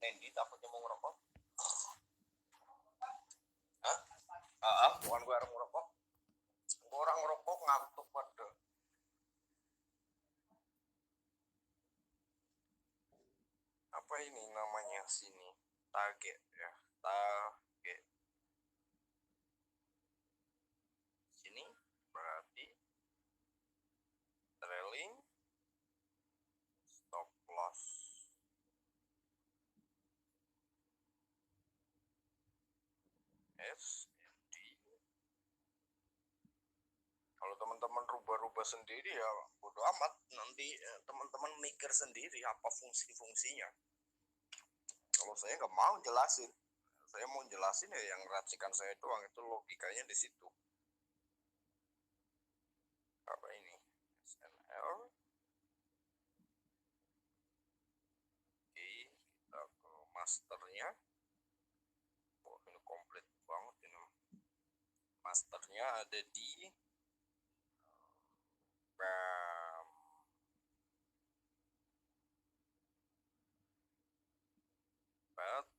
Nendi takutnya mau ngerokok. Hah? Bukan gue orang ngerokok. Gue orang ngerokok ngantuk pada. Apa ini namanya sini? Target ya. Target. Sini berarti trailing stop loss. SND. Kalau teman-teman rubah-rubah sendiri ya bodo amat, nanti teman-teman mikir sendiri apa fungsi-fungsinya. Kalau saya nggak mau jelasin, saya mau jelasin ya yang racikan saya doang, itu logikanya di situ. Apa ini? SNL. Oke, kita ke masternya. Oh, ini komplit banget ini. Masternya ada di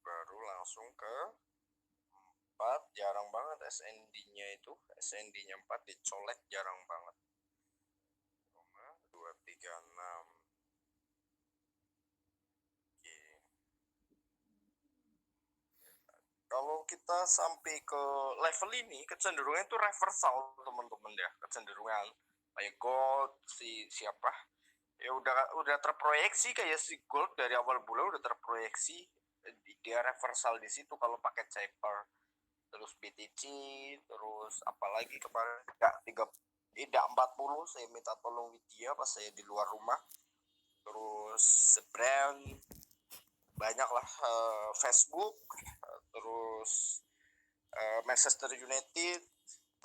baru langsung ke 4. Jarang banget SND-nya itu, SND-nya 4 dicolek jarang banget. 236. Oke. Kalau kita sampai ke level ini, kecenderungan itu reversal teman-teman ya, kecenderungan kayak gold si siapa ya udah terproyeksi kayak si gold dari awal bulan udah terproyeksi dia reversal di situ kalau pakai Cypher, terus BTC, terus apalagi kemarin tidak 40 saya minta tolong Widya pas saya di luar rumah, terus brand banyak lah, Facebook, terus Manchester United,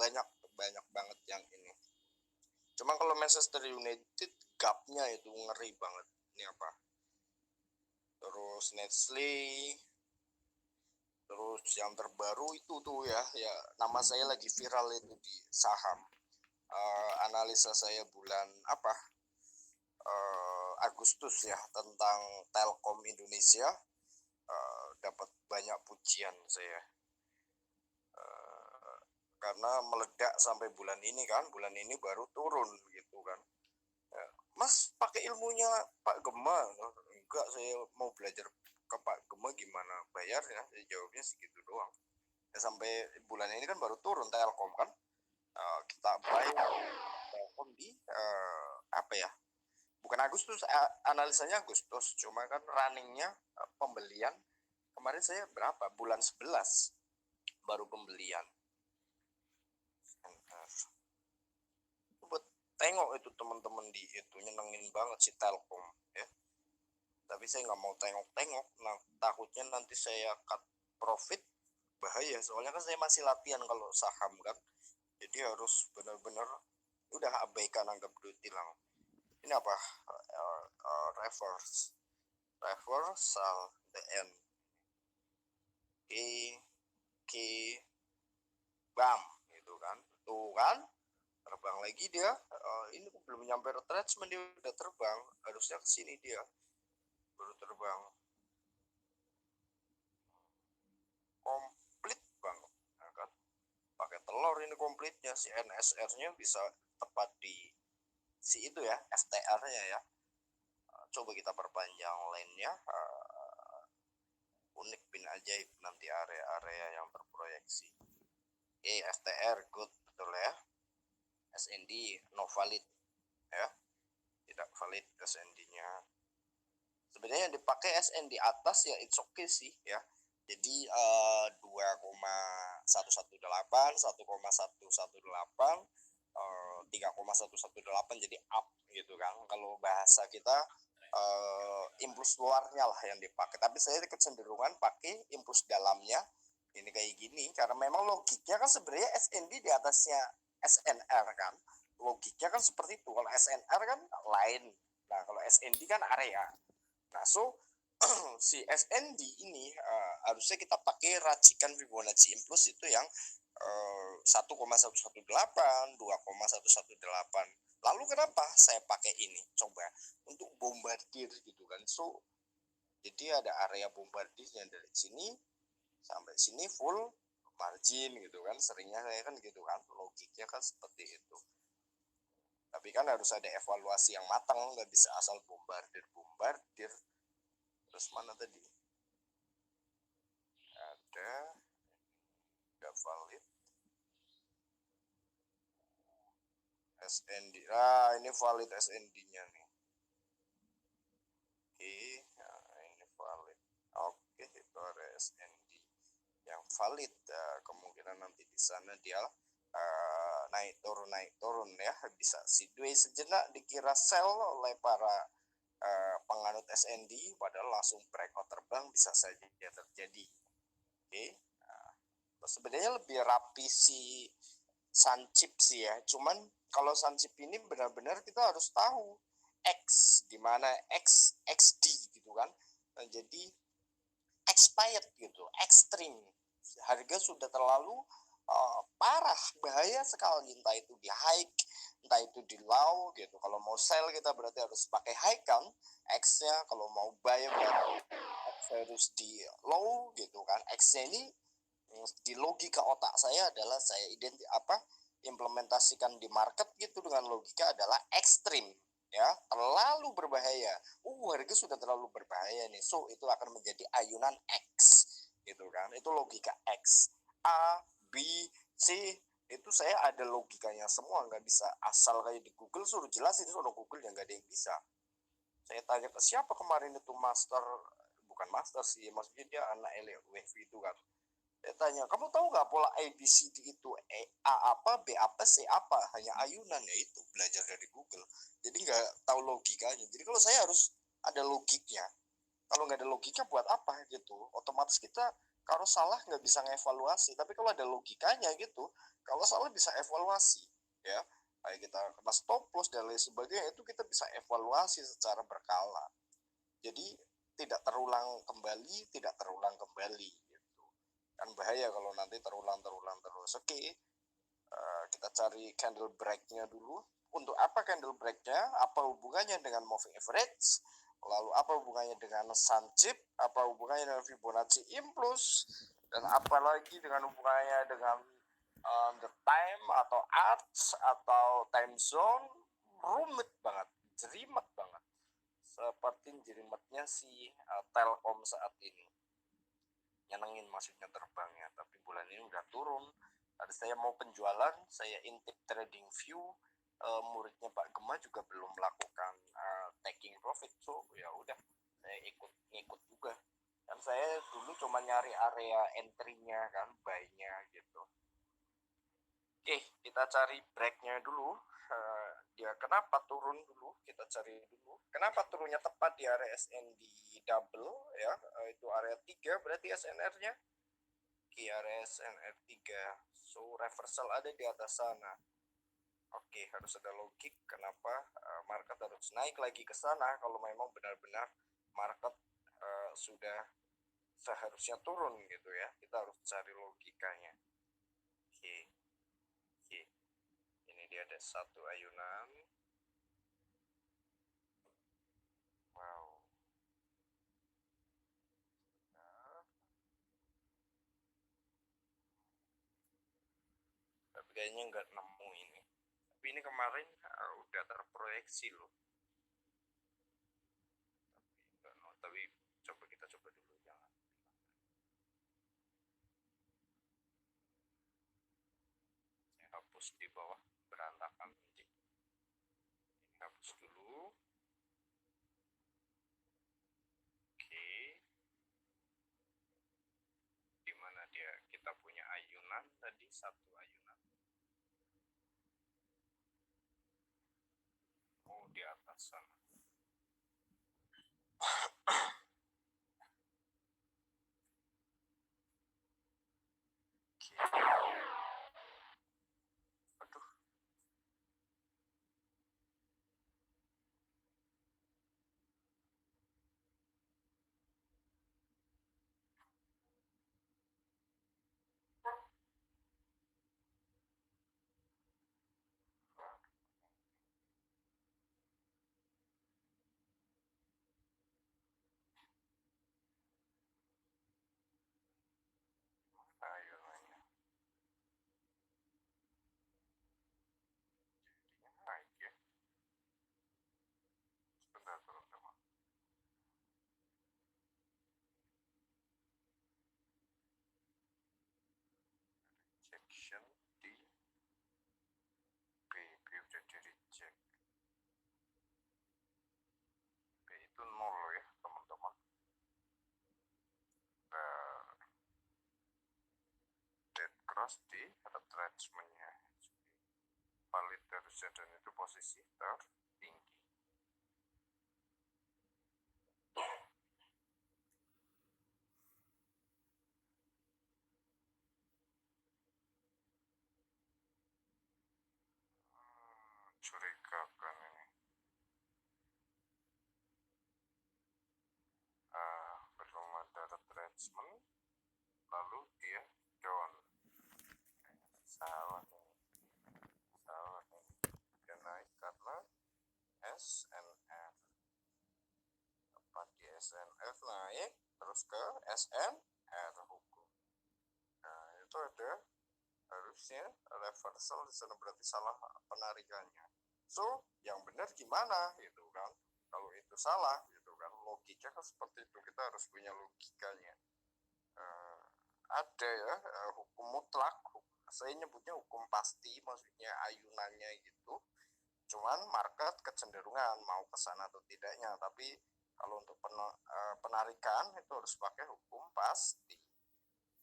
banyak banyak banget yang ini. Cuma kalau Manchester United gapnya itu ngeri banget. Ini apa? Terus Nestle, terus yang terbaru itu tuh ya nama saya lagi viral itu di saham. Analisa saya bulan apa? Agustus ya tentang Telkom Indonesia, dapat banyak pujian saya. Karena meledak sampai bulan ini baru turun gitu kan. Mas pakai ilmunya Pak Gema? Enggak, saya mau belajar ke Pak Gema gimana bayarnya, saya jawabnya segitu doang. Ya, sampai bulan ini kan baru turun Telkom kan, kita bayar Telkom di apa ya, bukan Agustus, analisanya Agustus, cuma kan runningnya pembelian kemarin saya berapa, bulan 11 baru pembelian. Buat tengok itu teman-teman di itu nyenengin banget si Telkom ya, tapi saya nggak mau tengok-tengok, nah takutnya nanti saya cut profit, bahaya soalnya kan saya masih latihan kalau saham kan, jadi harus benar-benar udah abaikan, anggap duit hilang. Ini apa, reversal the end, K bam gitu kan, tuh kan terbang lagi dia, ini belum nyampe retracement dia udah terbang, harusnya kesini dia baru terbang komplit banget ya kan, pakai telur ini komplitnya, si NSR-nya bisa tepat di si itu ya, STR-nya ya. Coba kita perpanjang line-nya, unik bin ajaib nanti area-area yang terproyeksi. STR good betul ya, SND no valid ya, tidak valid SND-nya. Sebenarnya yang dipakai SN di atas ya it's okay sih ya, jadi 2,118, 1,118, 3,118 jadi up gitu kan, kalau bahasa kita impuls luarnya lah yang dipakai, tapi saya kecenderungan pakai impuls dalamnya ini kayak gini, karena memang logiknya kan sebenarnya SND di atasnya SNR kan, logiknya kan seperti itu. Kalau SNR kan lain, nah kalau SND kan area. Nah so si SND ini harusnya kita pakai racikan Fibonacci impuls itu yang 1,118, 2,118. Lalu kenapa saya pakai ini? Coba untuk bombardir gitu kan. So jadi ada area bombardirnya dari sini sampai sini full margin gitu kan. Seringnya saya kan gitu kan. Logiknya kan seperti itu. Tapi kan harus ada evaluasi yang matang, nggak bisa asal bombardir. Terus mana tadi? Ada nggak valid. SND. Ini valid SND-nya nih. Oke, nah, ini valid. Oke, itu ada SND yang valid. Kemungkinan nanti di sana dia naik turun ya, bisa sideways sejenak dikira sell oleh para penganut SND, padahal langsung breakout terbang bisa saja terjadi. Oke, nah, sebenarnya lebih rapi si Sunchip sih ya, cuman kalau Sunchip ini benar-benar kita harus tahu X di mana, XD gitu kan. Nah, jadi expired gitu, ekstrim, harga sudah terlalu parah, bahaya sekali, entah itu di high, entah itu di low gitu. Kalau mau sell kita berarti harus pakai high kan X-nya, kalau mau buy berarti X harus di low gitu kan. X-nya ini di logika otak saya adalah saya implementasikan di market gitu dengan logika adalah ekstrim ya, terlalu berbahaya. Harga sudah terlalu berbahaya nih, so itu akan menjadi ayunan X gitu kan. Itu logika X, A, B, C, itu saya ada logikanya semua, nggak bisa asal kayak di Google suruh jelasin, suruh Google yang nggak ada yang bisa. Saya tanya ke siapa kemarin itu master, bukan master sih, maksudnya dia anak LWF itu kan. Saya tanya, kamu tahu nggak pola ABCD itu A apa, B apa, C apa? Hanya ayunan, ya itu belajar dari Google. Jadi nggak tahu logikanya. Jadi kalau saya harus ada logiknya. Kalau nggak ada logika buat apa gitu? Otomatis kita kalau salah nggak bisa ngevaluasi. Tapi kalau ada logikanya gitu, kalau salah bisa evaluasi, ya. Kayak kita kena stop loss dan lain sebagainya, itu kita bisa evaluasi secara berkala. Jadi tidak terulang kembali, tidak terulang kembali gitu. Kan bahaya kalau nanti terulang terus. Oke, kita cari candle break-nya dulu. Untuk apa candle break-nya? Apa hubungannya dengan moving average? Lalu apa hubungannya dengan sun chip? Apa hubungannya dengan Fibonacci impuls? Dan apa lagi dengan hubungannya dengan the time atau arts atau time zone? Rumit banget, jerimet banget. Seperti jerimetnya si Telkom saat ini. Nyenengin maksudnya terbangnya, tapi bulan ini udah turun. Tadi saya mau penjualan, saya intip trading view, muridnya Pak Gema juga belum melakukan taking profit, so ya udah saya ngikut juga. Dan saya dulu cuma nyari area entry-nya kan, buy-nya gitu. Oke, kita cari break-nya dulu. Dia kenapa turun dulu, kita cari dulu. Kenapa turunnya tepat di area SND double ya, itu area 3 berarti SNR-nya. Oke, area SNR 3. So, reversal ada di atas sana. Oke, harus ada logik kenapa market harus naik lagi ke sana kalau memang benar-benar market sudah seharusnya turun gitu ya. Kita harus cari logikanya. Oke. Ini dia ada satu ayunan. Wow. Nah, tapi kayaknya nggak nemu ini. Tapi ini kemarin udah terproyeksi loh. Tapi kita coba dulu, jangan. Saya hapus di bawah, berantakan ini. Hapus dulu. Oke. Di mana dia? Kita punya ayunan tadi, satu ayunan. Oh, di atas sana. Aduh. Ayunannya. Jadinya naik ya. Sebentar teman-teman. Rejection di B udah di reject. B itu 0 ya teman-teman. Dead cross di retracement-nya. Valid dari dan itu posisi tertinggi. Curigakan ini. Belum ada retracement, lalu dia down. Salah nih. Dia naik karena SNF. Apa di SNF naik terus ke SNR hukum. Nah, itu ada harusnya reversal di sana, berarti salah penarikannya. So, yang benar gimana gitu kan? Kalau itu salah gitu kan, logikanya kan seperti itu, kita harus punya logikanya. Ada ya hukum mutlak, saya nyebutnya hukum pasti, maksudnya ayunannya gitu. Cuman market kecenderungan mau ke sana atau tidaknya, tapi kalau untuk penarikan itu harus pakai hukum pasti.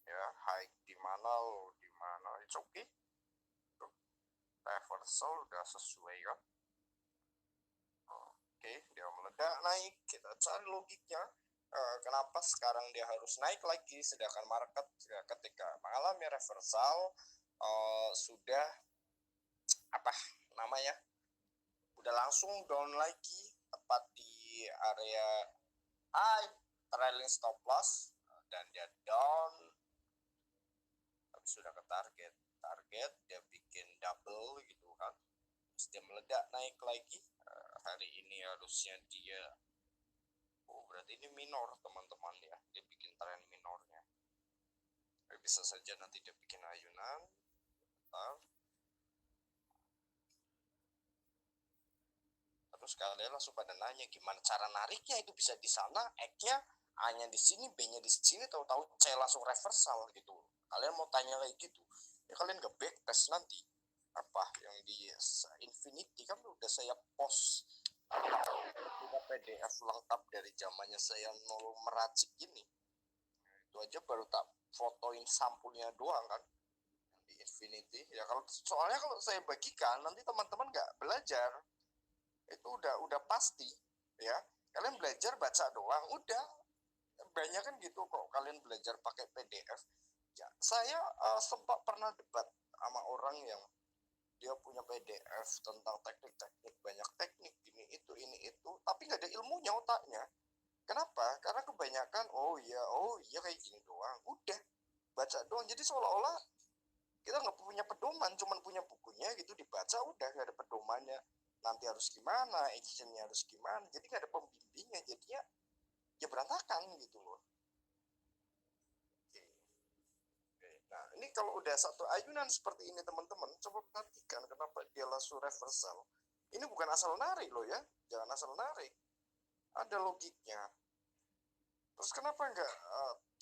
Ya, high di mana, low di mana, it's okay. Reversal udah sesuai kan. Oke, dia meledak naik, kita cari logiknya. Kenapa sekarang dia harus naik lagi, sedangkan market ketika mengalami reversal sudah apa namanya, udah langsung down lagi, tepat di area high trailing stop loss, dan dia down, tapi sudah ke target dia bikin double gitu kan, terus dia meledak naik lagi. Hari ini harusnya dia berarti ini minor teman-teman ya, dia bikin tren minornya, tapi bisa saja nanti dia bikin ayunan. Terus kalian langsung pada nanya gimana cara nariknya, itu bisa di sana, X-nya A-nya di sini, B-nya di sini, tahu-tahu C langsung reversal gitu. Kalian mau tanya kayak gitu, ya kalian nggak backtest nanti. Apa yang di Infinity kan udah saya post punya PDF lengkap dari zamannya saya nol meracik gini. Itu aja baru tak fotoin sampulnya doang kan di Infinity. Ya kalau soalnya kalau saya bagikan nanti teman-teman nggak belajar. Itu udah pasti ya, kalian belajar baca doang udah, banyak kan gitu kok kalian belajar pakai PDF ya. Saya sempat pernah debat sama orang yang dia punya PDF tentang teknik-teknik, banyak teknik ini itu, tapi nggak ada ilmunya otaknya. Kenapa? Karena kebanyakan oh iya kayak gini doang, udah baca doang, jadi seolah-olah kita nggak punya pedoman, cuman punya bukunya gitu, dibaca udah, nggak ada pedomannya, nanti harus gimana, actionnya harus gimana, jadi nggak ada pembimbingnya, jadinya ya berantakan gitu loh. Oke. Nah ini kalau udah satu ayunan seperti ini teman-teman, coba perhatikan kenapa dia langsung reversal. Ini bukan asal narik loh ya, jangan asal narik, ada logiknya. Terus kenapa nggak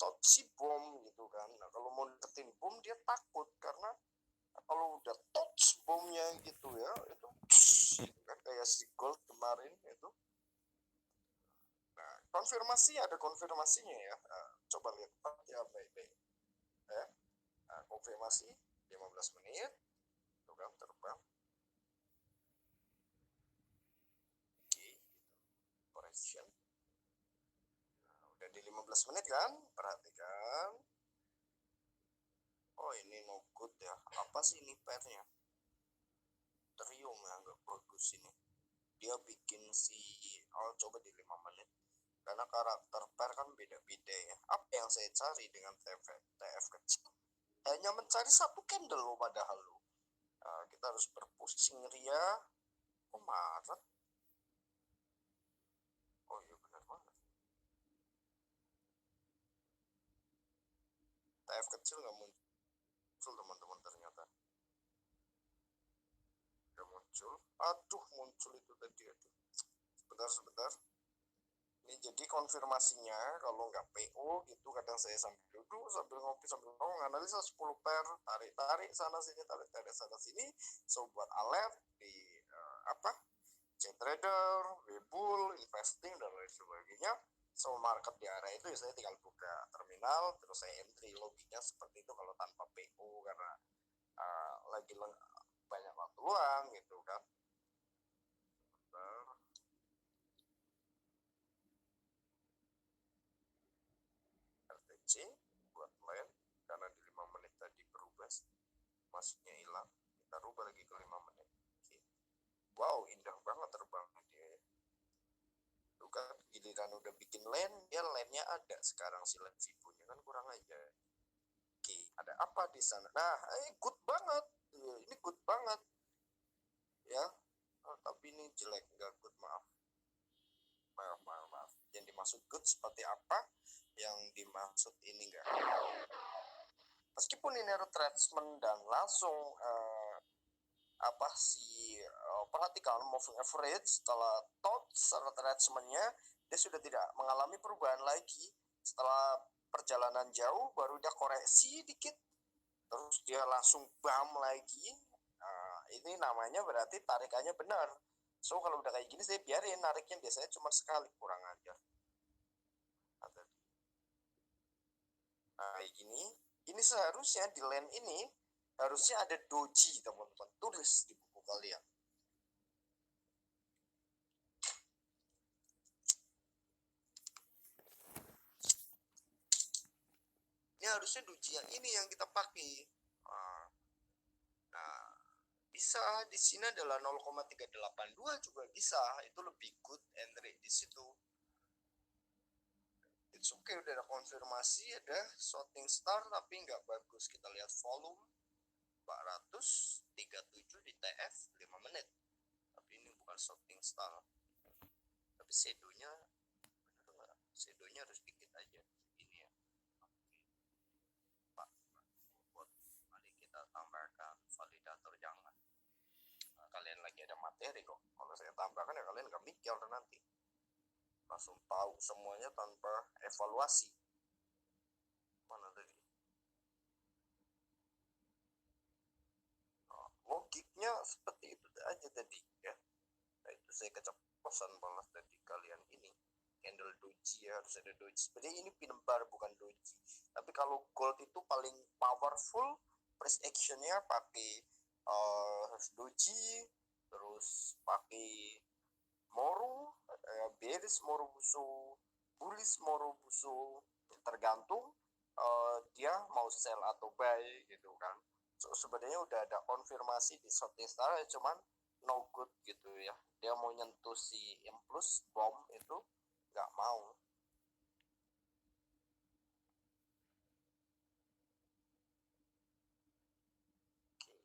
touch bom gitu kan? Nah kalau mau deketin bom dia takut, karena kalau udah touch bomnya gitu ya, itu gitu kan, kayak si Gold kemarin itu. Nah, konfirmasi ada konfirmasinya ya. Coba lihat ya baik-baik. Ya. Nah, konfirmasi 15 menit. Itu kan terbang. Oke, correction. Nah, udah di 15 menit kan? Perhatikan. Oh, ini no good ya. Apa sih ini pairnya? Trium ya, nggak bagus ini. Dia bikin si coba di 5 menit. Karena karakter pair kan beda-beda ya. Apa yang saya cari dengan TF kecil? Hanya mencari satu candle loh padahal loh. Kita harus berpusing ria. Oh Maret. Oh iya benar banget. TF kecil nggak muncul teman-teman ternyata. Nggak muncul. Aduh muncul itu tadi. Aduh. Sebentar. Ini jadi konfirmasinya kalau nggak PO gitu, kadang saya sambil duduk, sambil ngopi, sambil ngomong, analisa 10 pair, tarik sana sini, tarik sana sini, so buat alert di trader, webull, investing dan lain sebagainya. So market di area itu ya saya tinggal buka terminal, terus saya entry, logiknya seperti itu kalau tanpa PO, karena lagi banyak waktu luang gitu kan. RTC buat plan, karena di 5 menit tadi berubah, masuknya hilang, kita rubah lagi ke 5 menit. Oke. Wow, indah banget terbangnya dia. Itu kan giliran udah bikin lane, dia lane-nya ada sekarang, si lane Vibunya kan kurang aja. Oke, ada apa di sana? Nah, good banget. Ini good banget. Ya, tapi ini jelek, nggak good, maaf. Yang dimaksud good seperti apa? Yang dimaksud ini enggak. Meskipun ini retracement dan langsung perhatikan moving average setelah touch retracementnya, dia sudah tidak mengalami perubahan lagi. Setelah perjalanan jauh baru dia koreksi dikit, terus dia langsung bam lagi. Ini namanya berarti tarikannya benar. So kalau udah kayak gini saya biarin, nariknya biasanya cuma sekali, kurang ajar. Nah kayak gini, ini seharusnya di lane ini harusnya ada doji, teman-teman, tulis di buku kalian. Ini harusnya doji yang ini yang kita pakai. Nah, bisa di sini adalah 0,382 juga bisa, itu lebih good entry di situ. It's okay, udah ada konfirmasi, ada shooting star tapi nggak bagus. Kita lihat volume 437 di TF 5 menit, tapi ini bukan shooting star, tapi shadownya shadownya harus dikit aja ini ya. Pak, mari kita tambahkan validator, jangan. Kalian lagi ada materi kok, kalau saya tambahkan ya kalian gak mikir nanti, langsung tahu semuanya tanpa evaluasi. Mana tadi? Logiknya seperti itu aja tadi ya. Nah, itu saya keceplosan balas tadi kalian ini candle doji ya, harus ada doji. Sebenarnya ini pin bar bukan doji, tapi kalau gold itu paling powerful price actionnya pakai doji, terus pakai moru, bearish moru busu, bullish moru busu, tergantung dia mau sell atau buy gitu kan. So, sebenarnya udah ada konfirmasi di shorting star, cuman no good gitu ya, dia mau nyentuh si implus bom itu nggak mau. Oke.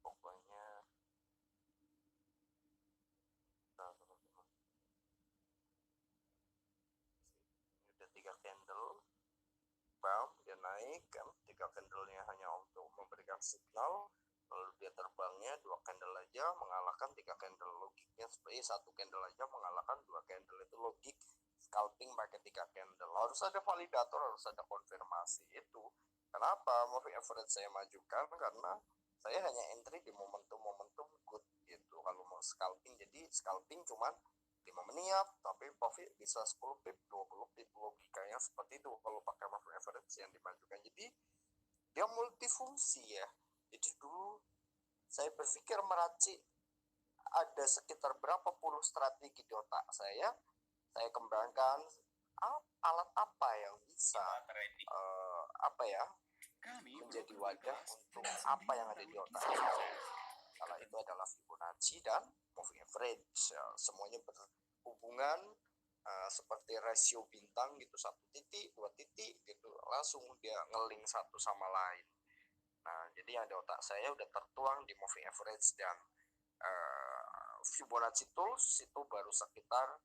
Pokoknya ini udah 3 candle bam, dia naik kan, 3 candlenya hanya untuk memberikan signal, lalu dia terbangnya 2 candle aja mengalahkan 3 candle. Logiknya seperti 1 candle aja mengalahkan 2 candle, itu logik scalping pakai 3 candle. Harus ada validator, harus ada konfirmasi. Itu kenapa moving average saya majukan, karena saya hanya entry di momentum-momentum good gitu. Kalau mau scalping, jadi scalping cuman 5 menit tapi profit bisa 10 pip 20 pip, logikanya seperti itu kalau pakai moving average yang dimajukan. Jadi dia multifungsi ya. Jadi dulu saya berpikir meracik ada sekitar berapa puluh strategi di otak saya kembangkan alat apa yang bisa apa ya menjadi wadah untuk apa yang ada di otak saya. Kalau itu adalah Fibonacci dan moving average, semuanya berhubungan, seperti rasio bintang gitu, 1 titik 2 titik gitu, langsung dia ngeling satu sama lain. Nah jadi yang di otak saya udah tertuang di moving average dan Fibonacci tools itu baru sekitar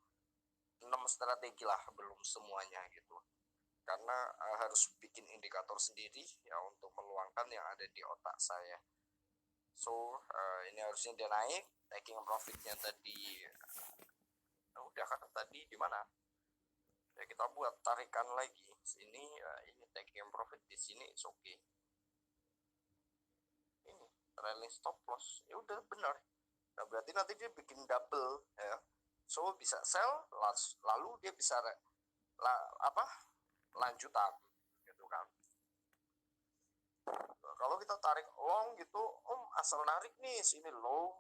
6 strategi lah, belum semuanya gitu, karena harus bikin indikator sendiri ya untuk meluangkan yang ada di otak saya. So ini harusnya dia naik, taking profitnya tadi udah kan, tadi di mana ya, kita buat tarikan lagi sini, ini taking profit di sini, oke okay. Ini trailing stop loss ya udah benar. Nah berarti nanti dia bikin double ya, so bisa sell lalu dia bisa lanjutan gitu kan. Kalau kita tarik long gitu, asal narik nih sini low,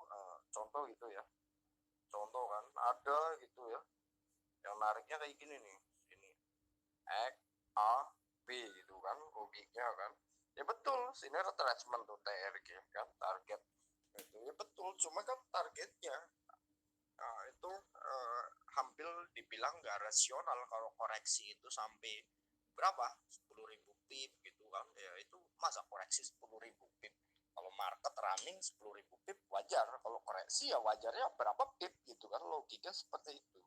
contoh gitu ya, contoh kan ada gitu ya yang nariknya kayak gini nih, sini X A B gitu kan, logiknya kan ya betul, sini retracement tuh TRG kan, target itu ya betul, cuma kan targetnya itu hampir dibilang nggak rasional kalau koreksi itu sampai berapa 10.000 pip gitu kan ya, itu masa koreksi 10.000 pip, kalau market running 10.000 pip wajar, kalau koreksi ya wajarnya berapa pip gitu kan, logika seperti itu.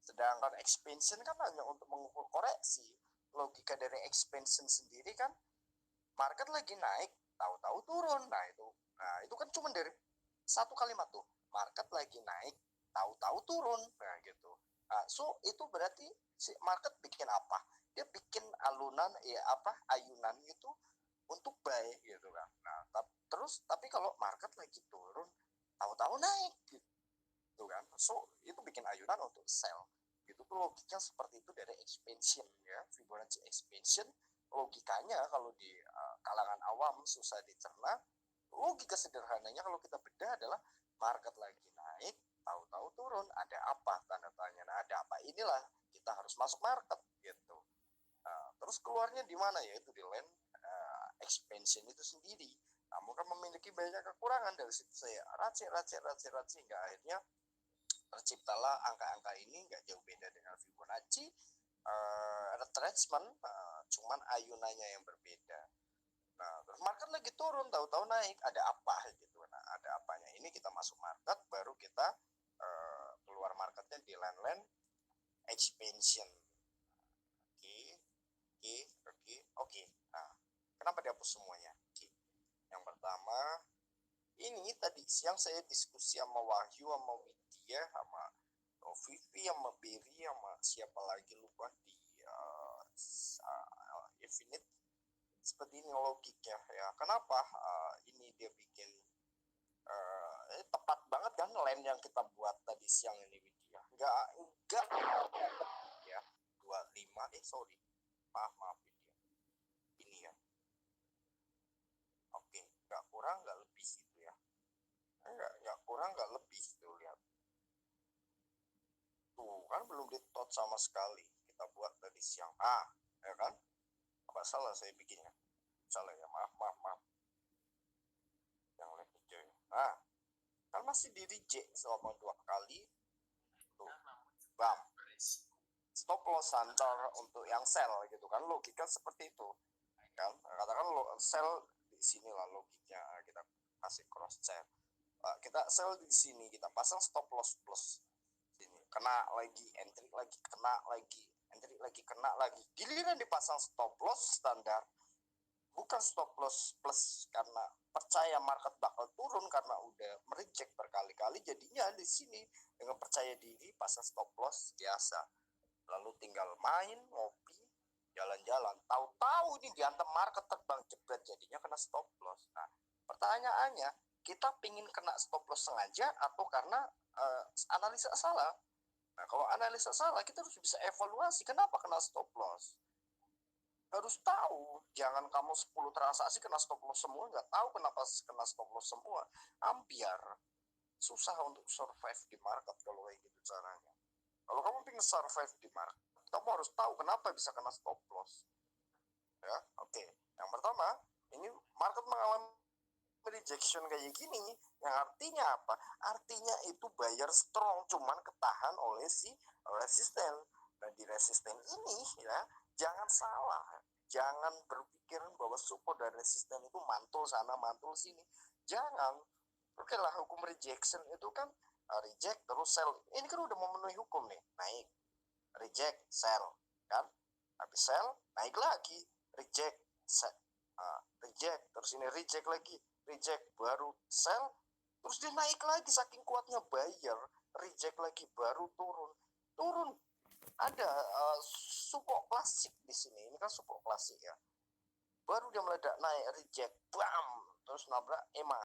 Sedangkan expansion kan hanya untuk mengukur koreksi, logika dari expansion sendiri kan market lagi naik tahu-tahu turun, nah itu kan cuma dari satu kalimat tuh, market lagi naik tahu-tahu turun, nah gitu. So itu berarti si market bikin apa, dia bikin ayunan itu untuk buy gitu kan. Nah, tapi kalau market lagi turun, tahu-tahu naik gitu kan. So, itu bikin ayunan untuk sell. Itu tuh logikanya seperti itu dari expansion ya, Fibonacci expansion. Logikanya kalau di kalangan awam susah dicerna. Logika sederhananya kalau kita bedah adalah market lagi naik, tahu-tahu turun, ada apa, tanda tanya. Nah, ada apa inilah kita harus masuk market gitu. Nah, terus keluarnya di mana, yaitu di land expansion itu sendiri. Namun kan memiliki banyak kekurangan. Dari situ saya racik hingga akhirnya terciptalah angka-angka ini, nggak jauh beda dengan Fibonacci retracement, cuman ayunannya yang berbeda. Nah, terus market lagi turun, tahu-tahu naik, ada apa gitu. Nah, ada apanya ini kita masuk market, baru kita keluar marketnya di land expansion. Oke. Nah, kenapa dihapus semuanya? Oke. Yang pertama, ini tadi siang saya diskusi sama Wahyu, sama Widya, sama Vivi, sama Berry, sama siapa lagi lupa di Infinite. Seperti ini logiknya ya. Kenapa ini dia bikin tepat banget kan land yang kita buat tadi siang ini Widya. Enggak ya. 25 sorry. Maaf Widya. Ini ya. Oke, nggak kurang nggak lebih gitu ya. Nggak kurang nggak lebih tuh, lihat. Tuh kan belum ditot sama sekali. Kita buat tadi siang. Ya kan? Apa salah saya bikinnya? Salah ya, maaf. Yang lebih hijau. Nah, kan masih di reject selama 2 kali. Tuh, bam. Stop loss hunter untuk yang sell gitu kan, logika seperti itu kan. Katakan sell di sini lah logiknya, kita kasih cross check, kita sell di sini, kita pasang stop loss plus sini, kena lagi, entry lagi, kena lagi, entry lagi, kena lagi, giliran dipasang stop loss standar, bukan stop loss plus karena percaya market bakal turun karena udah mereject berkali-kali, jadinya di sini dengan percaya diri pasang stop loss biasa, lalu tinggal main, ngopi, jalan-jalan, tahu-tahu ini dihantam market terbang jebret, jadinya kena stop loss. Nah, pertanyaannya, kita pingin kena stop loss sengaja atau karena analisa salah? Nah, kalau analisa salah, kita harus bisa evaluasi kenapa kena stop loss. Harus tahu, jangan kamu 10 transaksi kena stop loss semua, nggak tahu kenapa kena stop loss semua, ambiar. Susah untuk survive di market kalau kayak gitu caranya. Kalau kamu ingin survive di market, kamu harus tahu kenapa bisa kena stop loss. Ya, oke. Yang pertama, ini market mengalami rejection kayak gini, yang artinya apa? Artinya itu buyer strong, cuman ketahan oleh si resisten. Nah, di resisten ini ya, jangan salah. Jangan berpikir bahwa support dan resisten itu mantul sana, mantul sini. Jangan. Oke lah, hukum rejection itu kan reject terus sell. Ini kan udah memenuhi hukum nih, naik, reject, sell, kan? Habis sell, naik lagi, reject, sell, reject, terus ini reject lagi, reject, baru sell, terus dia naik lagi saking kuatnya buyer, reject lagi, baru turun. Ada support klasik di sini, ini kan support klasik ya. Baru dia meledak naik, reject, bam, terus nabrak EMA.